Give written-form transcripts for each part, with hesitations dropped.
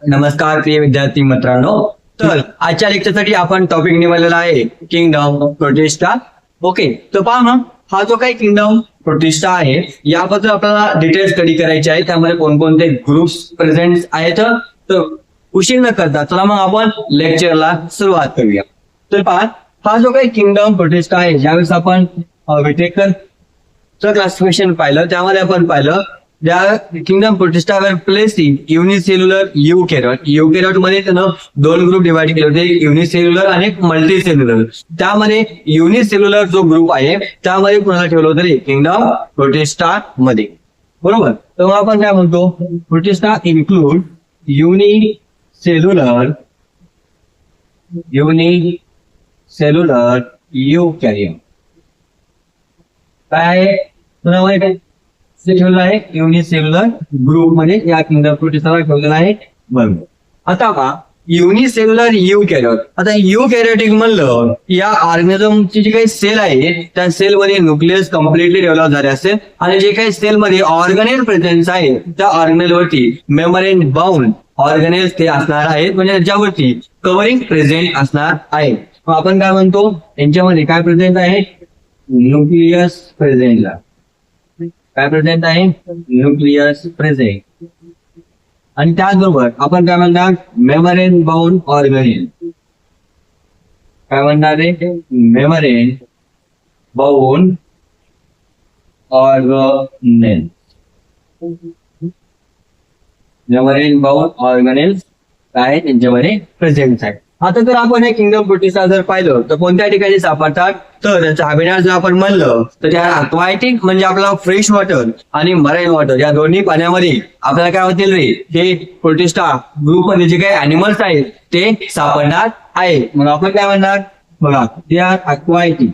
नमस्कार प्रिय विद्यार्थी मित्रांनो. तर आजच्या लेक्चरसाठी आपण टॉपिक निवडलेला आहे किंगडम प्रोटिस्टा. ओके, तर पहा मग हा जो काही किंगडम प्रोटिस्टा आहे याबद्दल आपल्याला डिटेल स्टडी करायची आहे. त्यामध्ये कोणकोणते ग्रुप्स प्रेझेंट आहेत. तर उशीर न करता चला मग आपण लेक्चरला सुरुवात करूया. तर पहा हा जो काही किंगडम प्रोटिस्टा आहे ज्यावेळेस आपण विटेकरचं क्लासिफिकेशन पाहिलं त्यामध्ये आपण पाहिलं The kingdom protista were placed in unicellular eukaryote. Eukaryote मध्ये त्यानं दोन ग्रुप डिवाइड केले होते, युनिसेल्युलर आणि एक मल्टीसेल्युलर. त्यामध्ये युनिसेल्युलर जो ग्रुप आहे त्यामध्ये कोणाला ठेवलं होतं रे? किंगडम प्रोटिस्टा मध्ये. बरोबर. तर मग आपण काय म्हणतो? Protista include unicellular eukaryote. काय आहे? ठेवलं आहे युनिसेल्युलर ग्रुप मध्ये या किंगडम प्रोटिस्टाला ठेवलेला आहे. बरोबर. आता पहा युनिसेल्युलर युकॅरियोट. आता युकॅरियोटिक म्हणलं या ऑर्गॅनिझमची जी काही सेल आहे त्या सेल मध्ये न्यूक्लियस कम्प्लिटली डेव्हलप झाले असेल आणि जे काही सेल मध्ये ऑर्गनेल प्रेझेन्स आहे त्या ऑर्गनेल वरती मेम्ब्रेन बाउंड ऑर्गनेल्स ते असणार आहेत, म्हणजे त्याच्यावरती कव्हरिंग प्रेझेंट असणार आहे. आपण काय म्हणतो यांच्यामध्ये काय प्रेझेंट आहे? Nucleus present. काय प्रेझेंट आहे? Nucleus present. आणि त्याचबरोबर आपण काय म्हणणार? Membrane bound organelle. काय म्हणणार आहे? Membrane bound organelle. Membrane bound organelles काय त्यांच्यामध्ये प्रेझेंट आहे. आता जर आपण हे किंगडम प्रोटिस्टा जर पाहिलं तर कोणत्या ठिकाणी सापडतात? तर त्याचं हॅबिटॅट जर आपण म्हणलं तर त्या अक्वाटिक म्हणजे आपला फ्रेश वॉटर आणि मराईन वॉटर या दोन्ही पाण्यामध्ये आपल्याला काय होतील रे? हे प्रोटिस्टा ग्रुप मध्ये जे काही अॅनिमल्स आहेत ते सापडणार आहे. मग आपण काय म्हणणार? बघा, ते आर अक्वाटिक.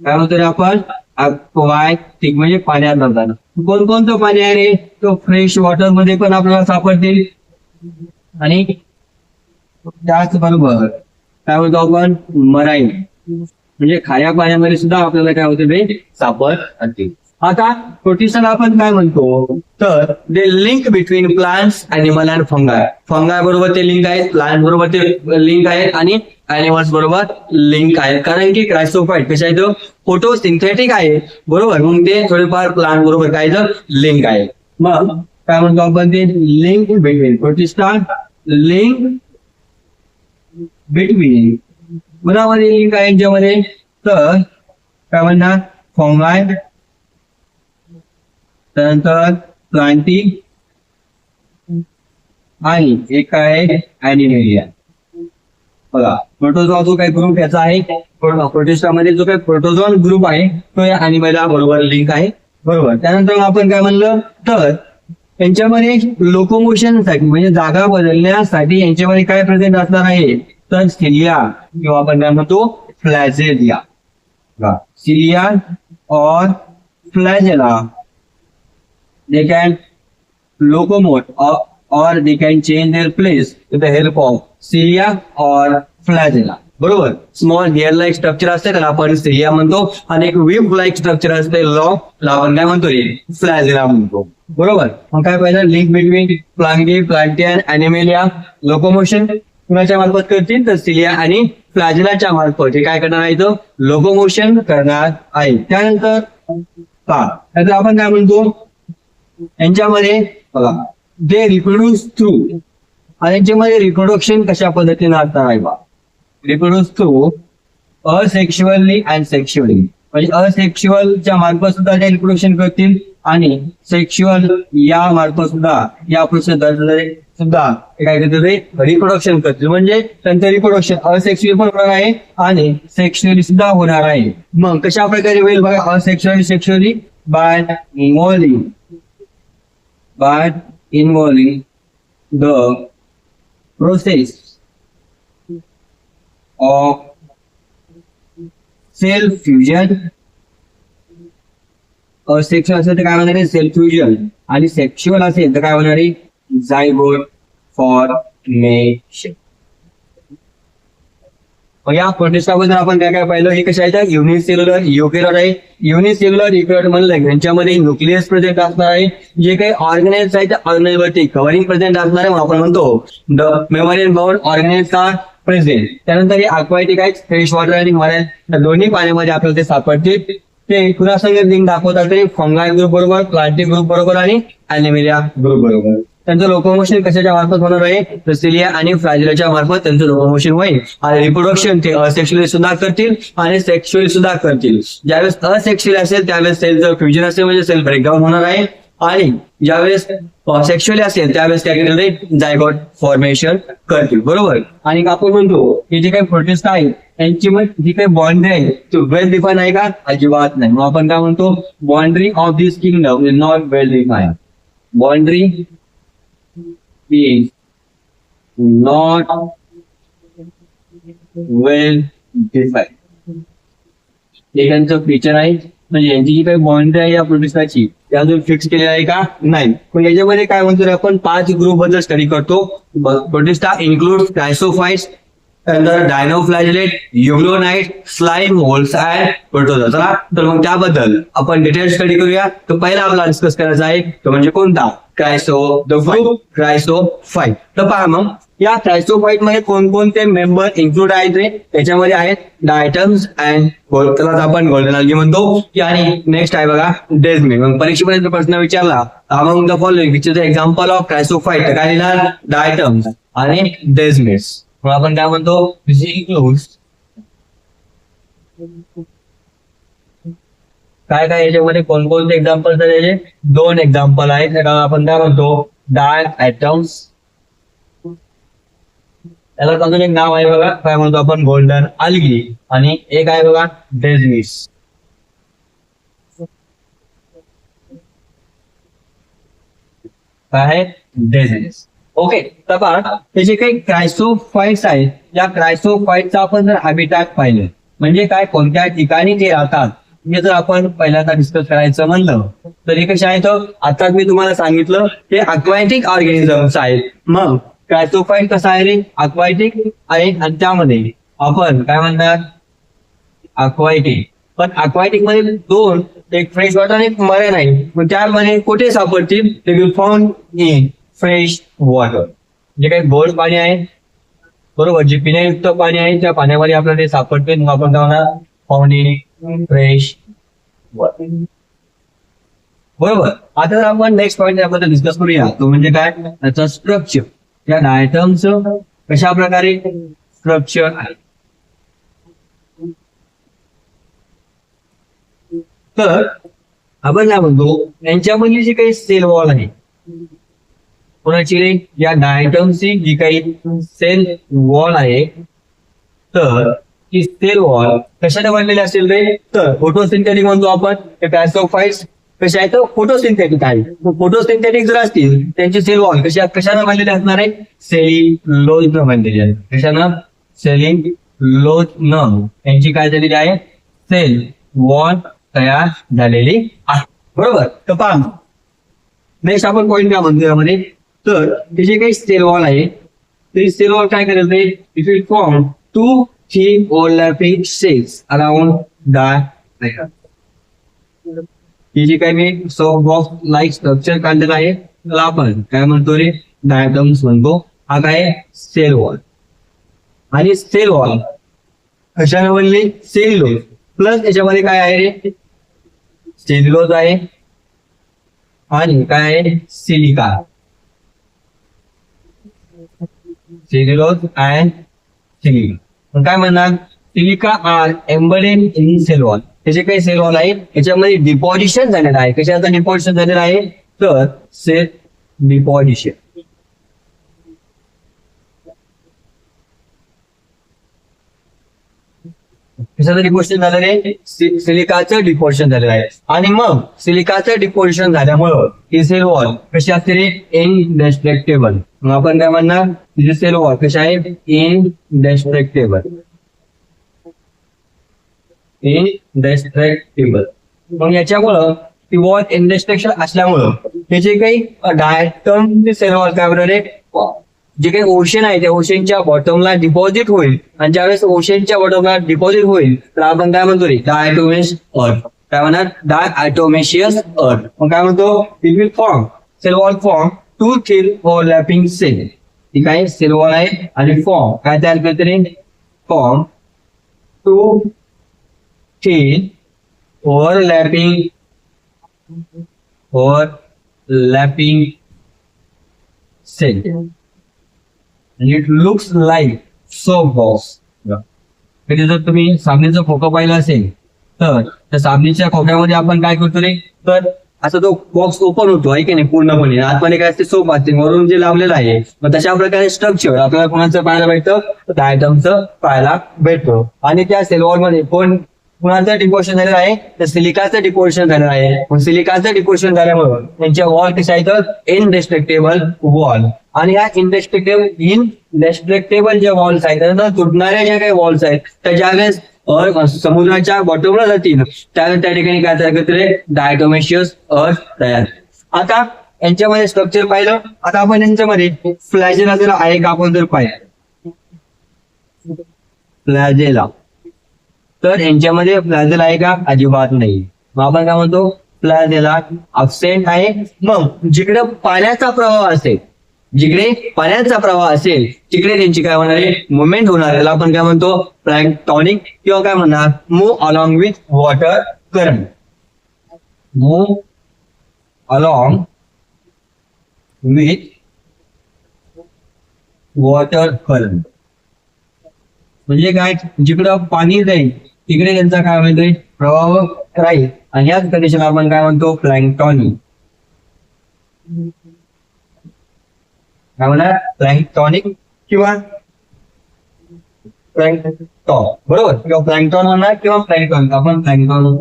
काय म्हणतो रे आपण? अक्वाटिक म्हणजे पाण्यात जाताना. कोणकोणतं पाणी आहे रे? तो फ्रेश वॉटर मध्ये पण आपल्याला सापडतील आणि त्याचबरोबर काय म्हणतो आपण? मराईन म्हणजे खाऱ्या पाण्यामध्ये सुद्धा आपल्याला काय होते ते सापडतील. आता प्रोटिस्टाला आपण काय म्हणतो? तर the link between plants, animal and fungi. Fungi बरोबर ते लिंक आहेत, प्लांट बरोबर ते लिंक आहेत आणि अॅनिमल्स बरोबर लिंक आहेत. कारण की क्रायसोफाइट कशा आहे? तो फोटोसिंथेटिक आहे. बरोबर. मग ते थोडेफार प्लांट बरोबर काय लिंक आहे. मग काय म्हणतो आपण? ते link between protista link between कोणामध्ये लिंक आहे यांच्यामध्ये? तर काय म्हणणार? फंगाय, त्यानंतर प्लांटिंग आणि एक आहे ॲनिमेलिया. बघा, प्रोटोझोआ जो काही ग्रुप याचा आहे प्रोटिस्टामध्ये जो काही प्रोटोझोन ग्रुप आहे तो या ॲनिमेलिया बरोबर लिंक आहे. बरोबर. त्यानंतर आपण काय म्हणलं? तर यांच्यामध्ये लोकोमोशनसाठी म्हणजे जागा बदलण्यासाठी यांच्यामध्ये काय प्रेझेंट असणार आहे? तर सिलिया किंवा आपण काय म्हणतो? फ्लॅजेलिया. सिलिया और फ्लॅजेला they can locomote or they can change their place with the help of cilia or flagella. बरोबर. स्मॉल हेअर लाईक स्ट्रक्चर असते त्याला आपण सिलिया म्हणतो आणि एक व्हीप लाईक स्ट्रक्चर असते आपण काय म्हणतो? फ्लॅजेला म्हणतो. बरोबर. मग काय पाहिजे? लिंक बिटवीन प्लांटियन ॲनिमेलिया लोकोमोशन कुणाच्या मार्फत करतील? तर सिलिया आणि फ्लॅजेलाच्या मार्फत हे काय करणार आहे? तो लोकोमोशन करणार आहे. त्यानंतर आपण काय म्हणतो? यांच्यामध्ये बघा दे रिप्रोड्यूस थ्रू आणि यांच्यामध्ये रिप्रोडक्शन कशा पद्धतीने असणार आहे? बा reproduce through asexually and sexually. म्हणजे असेक्शुअलच्या मार्फत सुद्धा ते रिप्रोडक्शन करतील आणि सेक्शुअल या मार्फत सुद्धा या प्रोसेस सुद्धा काय करतील? रिप्रोडक्शन करतील. म्हणजे त्यांचं रिप्रोडक्शन असेक्शुअल पण होणार आहे आणि सेक्शुअली सुद्धा होणार आहे. मग कशा प्रकारे होईल बघा? Asexually sexually by involving the process of cell fusion. Sexual असेल तर काय होणार आहे? Sale fusion. आणि सेक्शुअल असेल तर काय होणार आहे? Zygote formation. मग या प्रोटिस्टाबद्दल आपण काय काय पाहिलं, हे कशा आहेत, युनिसेल्युलर युकॅरियोट आहे. युनिसेल्युलर युकॅरियोट म्हणलं यांच्यामध्ये न्यूक्लियस प्रेझेंट असणार आहे. जे काही ऑर्गॅनेल्स आहेत त्या ऑर्गॅनेलवरती कव्हरिंग प्रेझेंट असणार आहे, आपण म्हणतो the memorial bound organelles are present. त्यानंतर हे अक्वाटिक आहेत, फ्रेश वॉटर आणि मरायन दोन्ही पाण्यामध्ये आपल्याला ते सापडतील. ते कुणासंग लिंक दाखवतात ते फंगाय ग्रुप बरोबर, प्लांटिक ग्रुप बरोबर आणि अॅनिमेलिया ग्रुप बरोबर. त्यांचं लोकोमोशन कशाच्या मार्फत होणार आहे, तर सिलिया आणि फ्लॅजिलाच्या मार्फत त्यांचं लोकोमोशन होईल. आणि रिप्रोडक्शन ते असेक्शुअली सुद्धा करतील आणि सेक्शुअली सुद्धा करतील. ज्यावेळेस असेक्शुअली असेल त्यावेळेस सेलचं फ्युजन असेल म्हणजे सेल ब्रेकडाऊन होणार आहे. आणि ज्यावेळेस सेक्शुअली असेल त्यावेळेस काय करतील, जायगोट फॉर्मेशन करतील. बरोबर. आणि आपण म्हणतो की जे काही प्रोटिस्ट आहे त्यांची मग जी काही बाउंड्री आहे ती वेल डिफाईन आहे का, अजिबात नाही. मग आपण काय म्हणतो, boundary of this kingdom is not well define. Boundary is not well defined. हे त्यांचं फीचर आहे. म्हणजे यांची जी काही बाउंड्री आहे या प्रोटिस्टाची ती अजून फिक्स केलेली आहे का, नाही. पण याच्यामध्ये काय म्हणतो आपण 5 ग्रुप बद्दल स्टडी करतो. प्रोटिस्टा इन्क्लूड क्रायसोफाइट्स, त्यानंतर डायनोफ्लॅजिलेट, युग्लोनाइट, स्लाइम होल्स अँड प्रोटोझोआ. चला तर मग त्याबद्दल आपण डिटेल स्टडी करूया. तर पहिला आपला डिस्कस करायचा आहे तो म्हणजे कोणता, द ग्रुप क्रायसोफाइट. तर पहा मग या क्रायसोफाइट मध्ये कोणकोणते मेंबर इन्क्लूड आहेत रे, त्याच्यामध्ये आहेत डायटम्स अँड त्यालाच आपण गोल्डन अल्गी म्हणतो. आणि नेक्स्ट आहे बघा डेझमिड. मग परीक्षेमध्ये प्रश्न विचारला among the following which is the example of chrysophyte, तर काय लिहिणार, डायटम्स आणि डेझमिड्स. मग आपण काय म्हणतो, दिस इन्क्लूड्स काय काय याच्यामध्ये कोणकोणते एक्झाम्पल झालेले, 2 एक्झाम्पल आहेत. आपण काय म्हणतो, डाय ऍटम्स, त्याला अजून एक नाव आहे बघा, काय म्हणतो आपण, गोल्डन अल्गी. आणि एक आहे बघा डेझमिड्स. काय आहे, डेझमिड्स. ओके. तर पहा हे जे काही क्रायसोफाइट्स आहेत या क्रायसोफाइटचा आपण जर हॅबिटॅट पाहिलं म्हणजे काय, कोणत्या ठिकाणी ते राहतात हे जर आपण पहिल्यांदा डिस्कस करायचं म्हणलं तर हे कशा आहेत, आता मी तुम्हाला सांगितलं ते अक्वाटिक ऑर्गॅनिझम्स आहेत. मग क्रायसोफाइट कसा आहे रे, अक्वाटिक आहे. आणि त्यामध्ये आपण काय म्हणतात, अक्वाटिक. पण अक्वाटिक मध्ये 2, एक फ्रेश वॉटर आणि एक मरायन आहे. मग त्यामध्ये कुठे सापडतील, ते will found in fresh water. जे काही गोड पाणी आहे बरोबर, जे पिण्यायुक्त पाणी आहे त्या पाण्यामध्ये आपल्याला ते सापडते. मग आपण काय म्हणणार, फाउंड इन फ्रेश वॉटर. बरोबर. आता जर आपण नेक्स्ट पॉईंट याबद्दल डिस्कस करूया तो म्हणजे काय, त्याचा स्ट्रक्चर. या डायटमचं कशा प्रकारे स्ट्रक्चर आहे. तर आपण काय म्हणतो, यांच्यामधली जी काही सेल वॉल आहे कोणाची रे, या डायटमची जी काही सेल वॉल आहे तर ती सेल वॉल कशाने बनलेली असेल रे, तर फोटोसिंथेटिक म्हणतो आपण. क्रायसोफाइट्स कशा आहेत, फोटोसिंथेटिक आहे. फोटोसिंथेटिक जर असतील त्यांची सेल वॉल कशानं बनलेली असणार आहे, सेल्युलोजनं बनलेली आहे. कशानं, सेल्युलोजनं यांची काय झालेली आहे, सेल वॉल तयार झालेली आहे. बरोबर. तर पहा नेक्स्ट आपण पॉईंट काय म्हणतो यामध्ये, तर हे जे काही सेल वॉल आहे ते सेल वॉल काय करेल ते, it will form 2 thick overlapping cells around the diatom. ही जी काही मी सॉफ्ट बॉक्स लाईक स्ट्रक्चर काढलेलं आहे त्याला आपण काय म्हणतो रे, डायटम्स म्हणतो. हा काय सेल वॉल. आणि सेल वॉल कशाने बनली, सेल्युलोज प्लस याच्यामध्ये काय आहे रे, सेल्युलोज आहे आणि काय आहे, सिलिका. Cellulose and silica. काय म्हणणार, silica are embedded in cell wall. त्याचे काही सेल वॉल आहे याच्यामध्ये डिपॉझिशन झालेलं आहे. कशाचं डिपॉझिशन झालेलं आहे, तर सेल डिपॉझिशन. कशाचं डिपॉझिशन झालेलं आहे, सिलिकाचं डिपॉझिशन झालेलं आहे. आणि मग सिलिकाचं डिपॉझिशन झाल्यामुळं ही सेल वॉल कशी असते रे, इनडेस्ट्रक्टेबल. मग आपण काय म्हणणार, तिचे सेल वॉल कशा आहे, इनडेस्ट्रक्टेबल. इनडेस्ट्रक्टेबल. मग याच्यामुळं ती वॉल इनडेस्ट्रक्शन असल्यामुळं हे जे काही डायटमचे सेल वॉल काय बरोबर आहे, जे काही ओशन आहे त्या ओशनच्या बॉटमला डिपॉझिट होईल, आणि ज्यावेळेस ओशनच्या बॉटमला डिपॉझिट होईल तर आपण काय म्हणतो रे, डायटोमेश अर्थ. काय म्हणणार, डायटोमेशियस अर्थ. मग काय म्हणतो, it will form cell wall form two thin overlapping cell. ठीक आहे, सेल वॉल आहे आणि फॉर्म काय तयार करते रे, form two thin overlapping cell. and it looks like soap box. कधी जर तुम्ही साबणीचा खोका पाहिला असेल तर त्या साबणीच्या खोक्यामध्ये आपण काय करतो रे, तर असा तो बॉक्स ओपन होतो आहे की नाही पूर्णपणे, आतमध्ये काय असते, सोप असते, वरून जे लावलेलं आहे. मग तशा प्रकारे स्ट्रक्चर आपल्याला कोणाचं पाहायला भेटतं, तर आयटमचं पाहायला भेटतो. आणि त्या सेलवॉल मध्ये कोण कुणाचं डिपोजिशन झालेलं आहे, तर सिलिकाचं डिपोजिशन झालेलं आहे. मग सिलिकाचं डिपोजिशन झाल्यामुळे त्यांच्या वॉल कशा आहेत, इनडेस्ट्रक्टेबल वॉल. आणि ह्या इनडेस्ट्रक्टेबल ज्या वॉल्स आहेत, त्यानंतर तुटणाऱ्या ज्या काही वॉल्स आहेत त्या ज्यावेळेस समुद्राच्या बॉटमला जातील त्यावेळेस त्या ठिकाणी काय तयार करते, डायटोमेशियस अर्थ तयार. आता यांच्यामध्ये स्ट्रक्चर पाहिलं. आता आपण यांच्यामध्ये फ्लॅजेला जर आहे का आपण जर पाहिलं, फ्लॅजेला, तर यांच्यामध्ये फ्लॅजेला आहे का, अजिबात नाही. मग आपण काय म्हणतो, फ्लॅजेला अब्सेंट आहे. मग जिकडे पाण्याचा प्रवाह असेल, जिकडे पाण्याचा प्रवाह असेल तिकडे त्यांची काय होणार आहे, मुवमेंट होणार. याला आपण काय म्हणतो, प्लॅंक्टॉनिक किंवा काय म्हणणार, move along with water current. Move along with water current म्हणजे काय, जिकडं पाणी जाईल तिकडे त्यांचा काय होईल, प्रवाह राहील. आणि याच कंडिशन आपण काय म्हणतो, प्लॅंक्टॉनिक. काय म्हणणार, प्लॅंक्टॉनिक किंवा प्लॅंक्टॉन, बरोबर, किंवा प्लॅंक्टॉन म्हणणार किंवा प्लॅंक्टॉन. आपण प्लॅंक्टॉन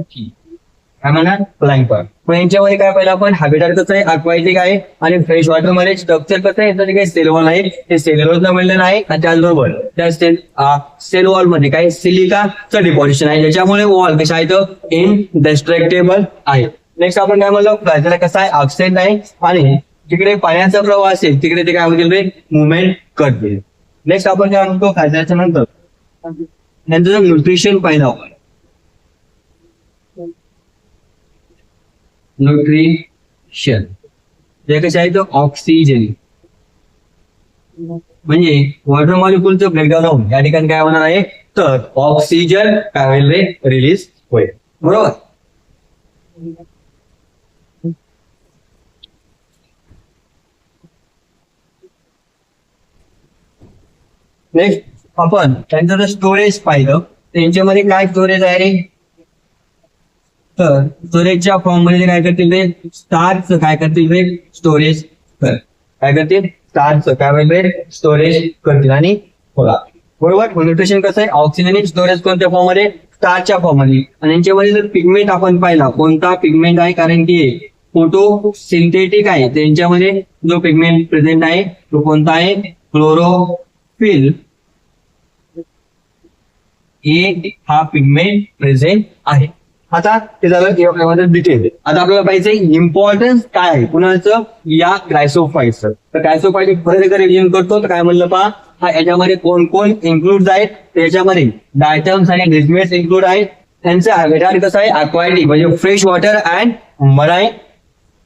काय म्हणणार, प्लॅंक्टॉन. पण यांच्यामध्ये काय पाहिलं आपण, हॅबिटाट कसं आहे, अक्वाटिक आहे. आणि फ्रेश वॉटर मध्ये स्ट्रक्चर कसं आहे, याचं काही सेल वॉल आहे, ते सेल्युलोजला बनलेलं आहे. आणि त्याचबरोबर त्या सेल वॉल मध्ये काही सिलिकाचं डिपॉझिशन आहे, ज्याच्यामुळे वॉल कशा आहेत, इनडेस्ट्रक्टेबल आहे. नेक्स्ट आपण काय म्हणलो, फ्लॅजेला कसा आहे, अब्सेंट आहे. आणि जिकडे पाण्याचा प्रवाह असेल तिकडे ते काय होतील रे, मुवमेंट करतील. नेक्स्ट आपण काय म्हणतो, फ्लॅजेलाच्या नंतर त्यांचं न्यूट्रिशन पाहिलं आपण, न्यूट्रिशन जे कसे आहे, ऑक्सिजन म्हणजे वॉटर मॉलिक्युलचं ब्रेकडाऊन होऊन या ठिकाणी काय होणार आहे, तर ऑक्सिजन काय होईल रे, रिलीज होईल. बरोबर. नेक्स्ट आपण त्यांचं जर स्टोरेज पाहिलं, त्यांच्यामध्ये काय स्टोरेज आहे रे, तर स्टोरेजच्या फॉर्म मध्ये काय करतील रे, स्टार्च काय करतील रे, स्टोरेज काय करतील, स्टार्च काय होईल स्टोरेज करतील. आणि बघा बरोबर, न्यूट्रिशन कसं आहे, ऑक्सिजन स्टोरेज कोणत्या फॉर्म मध्ये, स्टार्चच्या फॉर्म मध्ये. आणि यांच्यामध्ये जर पिगमेंट आपण पाहिला, कोणता पिगमेंट आहे, कारण की फोटो सिंथेटिक आहे, त्यांच्यामध्ये जो पिगमेंट प्रेझेंट आहे तो कोणता आहे, क्लोरोफिल हा पिगमेंट प्रेझेंट आहे. आता ते झालं डिटेल. आता आपल्याला पाहिजे इम्पॉर्टन्स काय आहे कुणाचं, या ग्लायसोफाईटचं. तर ग्लायसोफाईट परत एकदा रिव्हिजन करतो. तर काय म्हणलं पहा, हा याच्यामध्ये कोण कोण इन्क्लूड आहेत, त्याच्यामध्ये डायटम्स आणि डिस्मेट्स इन्क्लूड आहेत. त्यांचं हॅबिटाट कसं आहे, अक्वाटिक म्हणजे फ्रेश वॉटर अँड मराईन.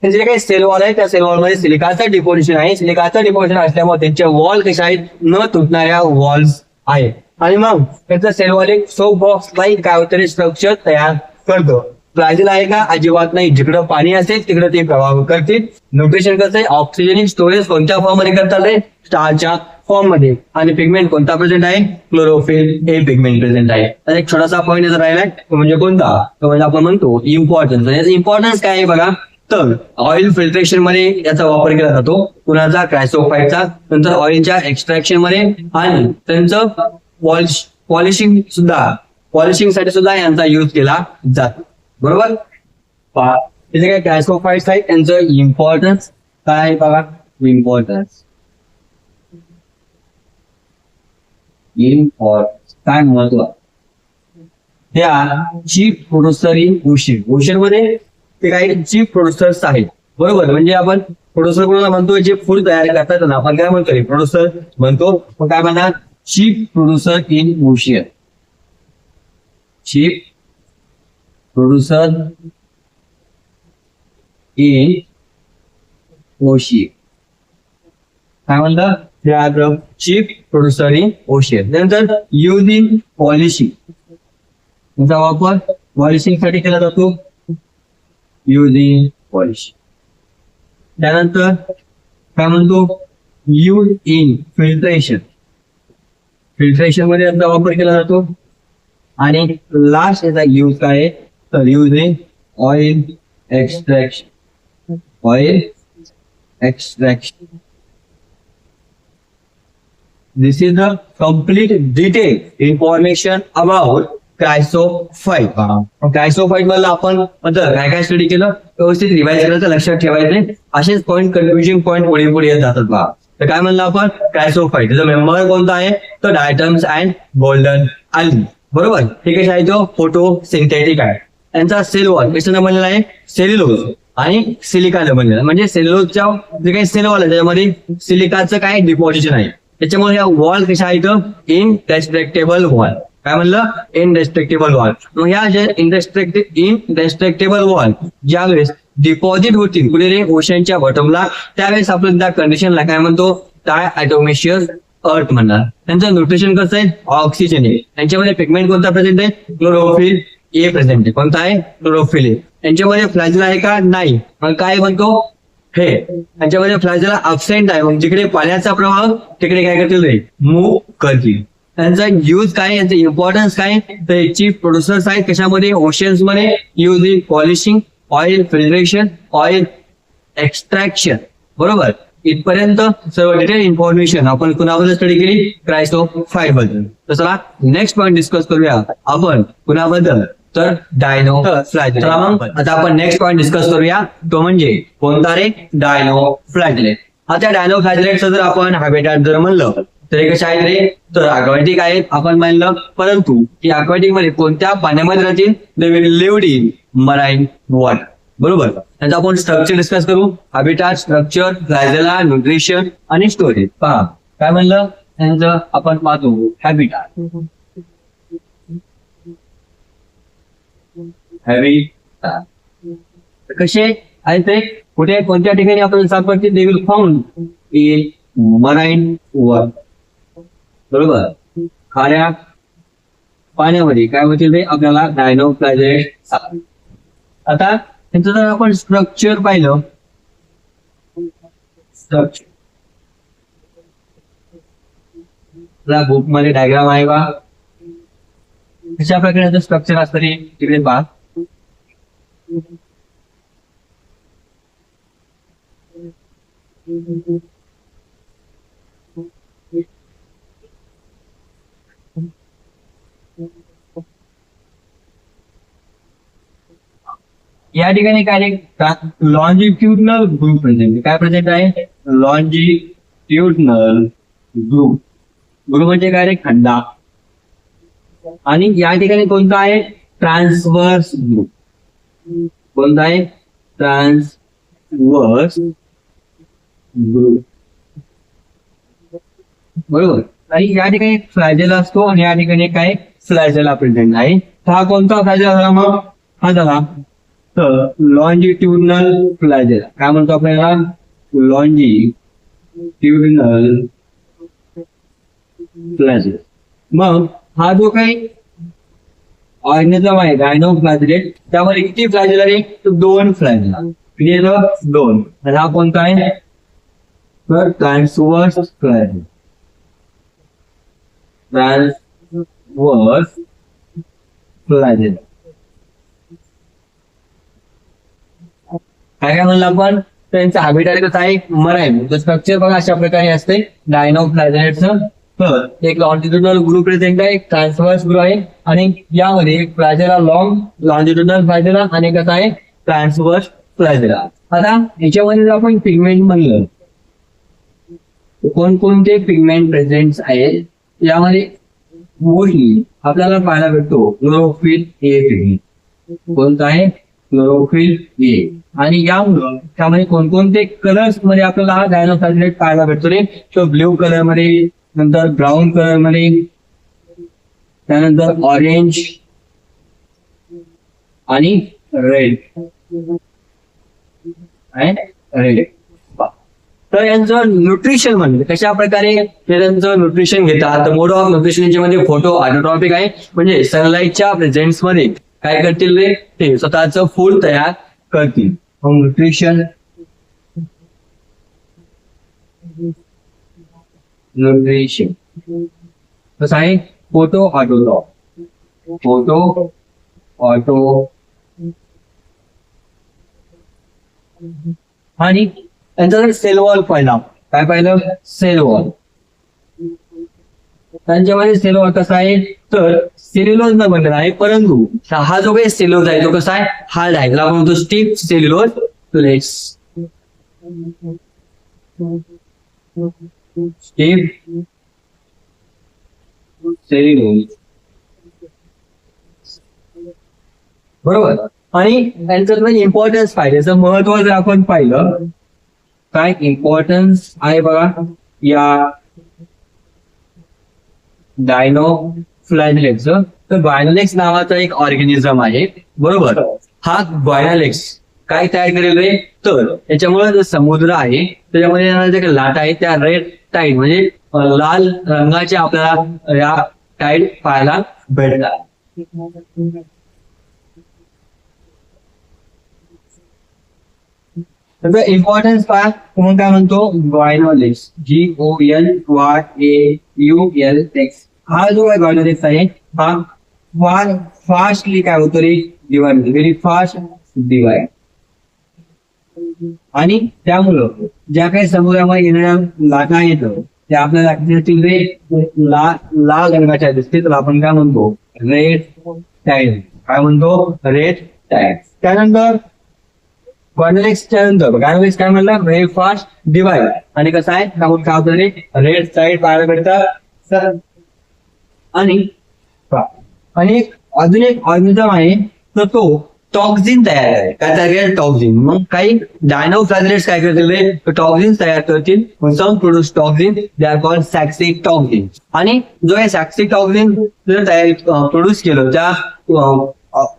त्यांचे जे काही सेल वॉल आहे त्या सेल वॉल मध्ये सिलिकाचं डिपोजिशन आहे. सिलिकाचं डिपोजिशन असल्यामुळे त्यांच्या वॉल कशा आहेत, न तुटणाऱ्या वॉल्स आहेत. आणि मग त्याचं सेल वॉल एक सोप बॉक्स लाईक काय होतं स्ट्रक्चर तयार करतो. फ्लॅजेला आहे का, अजिबात नाही. जिकडं पाणी असेल तिकडं ते प्रवाह करतील. न्यूट्रिशन कसं आहे, ऑक्सिजन स्टोरेज कोणत्या फॉर्म मध्ये करतात, स्टारच्या फॉर्म मध्ये. आणि पिगमेंट कोणता प्रेझेंट आहे, क्लोरोफिल हे पिगमेंट प्रेझेंट आहे. तर एक छोटासा पॉईंट जर राहिला तो म्हणजे कोणता, तो म्हणजे आपण म्हणतो इम्पॉर्टन्स. याचा इम्पॉर्टन्स काय आहे बघा, तर ऑइल फिल्ट्रेशन मध्ये याचा वापर केला जातो, कुणाचा, क्रायसोफाईटचा. नंतर ऑइलच्या एक्स्ट्रॅक्शन मध्ये आणि त्यांचं पॉलिशिंग साठी सुद्धा यांचा यूज केला जातो. बरोबर. त्याचे काय क्रायसोफाईट्स आहेत, त्यांचं इम्पॉर्टन्स काय आहे बघा, इम्पॉर्टन्स काय महत्व, त्या chief producer in ocean. Ocean मध्ये ते काही चीफ प्रोड्युसर्स आहेत. बरोबर. म्हणजे आपण प्रोड्युसर कोणाला म्हणतो, जे फूड तयार करतात ना, आपण काय म्हणतो, प्रोड्युसर म्हणतो. मग काय म्हणणार, chief producer in ocean. Chief producer in ocean काय म्हणतात, चीफ प्रोड्युसर इन ओशियन. त्यानंतर युजिंग पॉलिशिंग, तुमचा वापर पॉलिशिंग साठी केला जातो, युजिंग पॉलिशिंग. त्यानंतर काय म्हणतो, यूज इन फिल्ट्रेशन, फिल्ट्रेशन मध्ये याचा वापर केला जातो. आणि लास्ट याचा यूज काय आहे, तर use in oil extraction, oil extraction. This is the complete detailed information about क्रायसोफाइट. क्रायसोफाइट मधलं आपण काय काय स्टडी केलं, व्यवस्थित रिवाइज केलं तर लक्षात ठेवायचे. असेच पॉईंट, कन्फ्युजिंग पॉईंट पुढे पुढे येत जातात बघा. तर काय म्हणलं आपण, क्रायसोफाइट त्याचा मेंबर कोणता आहे, तर डायटम्स अँड गोल्डन अल्गी. बरोबर, हे कशा आहे, तो फोटो सिंथेटिक आहे. त्यांचा सेल वॉल कशाने बनलेला आहे, सेल्युलोज आणि सिलिकाने बनलेला. म्हणजे सेल्युलोजच्या जे काही सेल वॉल आहे त्याच्यामध्ये सिलिकाचं काय डिपॉझिशन आहे, त्याच्यामुळे या वॉल कशा आहेत, इनडेस्ट्रक्टेबल वॉल. काय म्हणलं, इनडेस्ट्रक्टेबल वॉल. मग ह्या जे इनडेस्ट्रक्टेबल वॉल ज्यावेळेस डिपॉझिट होतील कुठे, ओशनच्या बॉटमला, त्यावेळेस आपण त्या कंडिशनला काय म्हणतो, डायॲटोमेशियस अर्थ म्हणणार. त्यांचं न्यूट्रिशन कसं आहे, ऑक्सिजन आहे. त्यांच्यामध्ये पिगमेंट कोणता प्रेझेंट आहे, क्लोरोफिल ए प्रेझेंट आहे. कोणता आहे, क्लोरोफिल ए. त्यांच्यामध्ये फ्लॅजेला आहे का, नाही. मग काय म्हणतो, हे त्यांच्यामध्ये फ्लॅजेला अब्सेंट आहे. मग जिकडे पाण्याचा प्रवाह तिकडे काय करतील रे, मूव्ह करतील. त्यांचा यूज काय, यांचं इम्पॉर्टन्स काय, तर चीफ प्रोड्युसर्स आहेत कशामध्ये, ओशन्स मध्ये. Use in polishing, oil filtration, oil extraction. बरोबर, इथपर्यंत सर्व डिटेल इन्फॉर्मेशन आपण कुणाबद्दल स्टडी केली, क्रायसोफाइट बद्दल. तर चला नेक्स्ट पॉईंट डिस्कस करूया आपण कुणाबद्दल, तर डायनो फ्लॅजलेट. मग आता आपण नेक्स्ट पॉईंट डिस्कस करूया, तो म्हणजे कोणता रे, डायनो फ्लॅजलेट. आता डायनो फ्लॅजलेटचं जर आपण हॅबिटॅट जर म्हणलं तर हे कशा आहेत रे, तर अक्वॅटिक आहेत आपण म्हणलं. परंतु की अक्वॅटिक मध्ये कोणत्या पाण्यामध्ये राहतील, they will lived in marine water. बरोबर, त्यांचा आपण स्ट्रक्चर डिस्कस करू, हॅबिटॅट, स्ट्रक्चर, फ्लॅजेला, न्यूट्रिशन आणि स्टोरेज. पहा काय म्हणलं, त्यांचं आपण पाहतो हॅबिटॅट. कसे आहेत ते, कुठे कोणत्या ठिकाणी आपण सापडतील, they will found in marine water. बरोबर, खाऱ्या पाण्यामध्ये काय होतील ते, आपल्याला डायनो फ्लॅजलेट. आता त्यांचं जर आपण स्ट्रक्चर पाहिलं, स्ट्रक्चर बुक मध्ये डायग्राम आहे का, कशा प्रकारचं स्ट्रक्चर असतं ते तिकडे पहा. या ठिकाणी काय लॉन्जिट्युडनल ग्रुप प्रेझेंट. काय प्रेझेंट आहे, लॉन्जिट्युडनल ग्रुप. ग्रुप म्हणजे काय रे, खंडा. आणि या ठिकाणी कोणता आहे, ट्रान्सवर्स ग्रुप. कोणता आहे, ट्रान्सवर्स ग्रुप. बरोबर, आणि या ठिकाणी फ्लॅजेला असतो आणि या ठिकाणी काय, फ्लॅजेला प्रेझेंट आहे. हा कोणता फ्लॅजेला झाला, मग हा झाला तर लॉन्जिट्युडनल फ्लॅजेला. काय म्हणतो आपल्याला, लॉन्जिट्युडनल फ्लॅजेला. मग हा जो काही ऑर्गॅनिझम आहे डायनो फ्लॅजलेट, त्यामध्ये किती फ्लॅजेला रे, तर 2 फ्लॅजेला. क्लिअर, 2. आणि हा कोणता आहे, तर ट्रान्सवर्स फ्लॅजेला. ट्रान्सवर्स फ्लॅजेला. काय म्हणलं आपण, त्यांचं हॅबिटॅट कसं आहे, मराईन. स्ट्रक्चर बघा अशा प्रकारे असते डायनो फ्लॅजलेटचं. तर एक लॉन्जिट्युडनल ग्रुप प्रेझेंट आहे, एक ट्रान्सवर्स ग्रुप आहे, आणि यामध्ये एक फ्लॅजेला लॉंग लॉन्जिट्युडनल फ्लॅजेला आणि कसं आहे, ट्रान्सवर्स फ्लॅजेला. आता याच्यामध्ये आपण पिगमेंट म्हणलं, कोणकोणते पिगमेंट प्रेझेंट आहेत, यामध्ये मोस्टली आपल्याला पाहायला भेटतो क्लोरोफिल ए पिगमेंट. कोणता आहे, क्लोरोफिल ए. आणि यामुळं त्यामध्ये कोणकोणते कलर्स मध्ये आपल्याला हा डायनोसायलेट पाहायला भेटतो रे? तो ब्ल्यू कलर मध्ये, नंतर ब्राऊन कलर मध्ये, त्यानंतर ऑरेंज आणि रेड. रेड. तर यांचं न्यूट्रिशन म्हणजे कशा प्रकारे ते त्यांचं न्यूट्रिशन घेतात, तर मोड ऑफ न्यूट्रिशन याच्यामध्ये फोटो ऑटोट्रॉपिक आहे, म्हणजे सनलाईटच्या प्रेझेन्स मध्ये काय करतील रे? ते स्वतःचं फूल तयार करतील. न्यूट्रिशन कसं आहे? Photo autotroph. फोटो ऑटो आणि त्यांचा जर सेल वॉल पाहिला, काय पाहिलं? Cell wall. त्यांच्यामध्ये सेल वॉल कसा आहे? तर सेल्युलोज न बनलेला आहे, परंतु हा जो काही सेल्युलोज आहे तो कसा आहे? हार्ड आहे. त्याला आपण म्हणतो stiff cellulose plates. Stiff cellulose. बरोबर. आणि त्यांचं इम्पॉर्टन्स पाहिजे, महत्व जर आपण पाहिलं, काय इम्पॉर्टन्स आहे बघा या डायनोफ्लॅजिलेटचं. तर गायनोलेक्स नावाचा एक ऑर्गॅनिझम आहे, बरोबर. हा गायनोलेक्स काय तयार करेल रे? तर त्याच्यामुळे जो समुद्र आहे त्याच्यामध्ये जे लाटा आहेत त्या रेड टाईड म्हणजे लाल रंगाचे आपल्याला या टाईड पाहायला भेटतात. त्याचा इम्पॉर्टन्स पहा, म्हणून काय म्हणतो? गायनोलेक्स. GONYAULX. हा जो काय गायनोलेक्स आहे हा फार फास्टली काय होतो रे? डिवाइड. Very fast divide. आणि त्यामुळं ज्या काही समुद्रामध्ये येणाऱ्या लाटा येतं त्या आपल्याला रे लाल रंगाच्या दिसते, तर आपण काय म्हणतो? Red tide. काय म्हणतो? Red tide. त्यानंतर गायनोलेक्सच्या नंतर गायनोलेक्स काय म्हणलं? Very fast divide. आणि कसं आहे? त्यामुळे काय होतं रे? रेड साईड पाहायला भेटतात. आणि अजून एक ऑर्गॅनिझम आहे, तर तो टॉक्झिन तयार आहे. काय तयार आहे? टॉक्झिन. मग काही डायनोफ्लॅजिलेट्स काय करतील रे? टॉक्झिन तयार करतील. Some produce toxin, they are called saxitoxin. आणि जो हे सॅक्सिक टॉक्झिन तयार प्रोड्यूस केलं त्या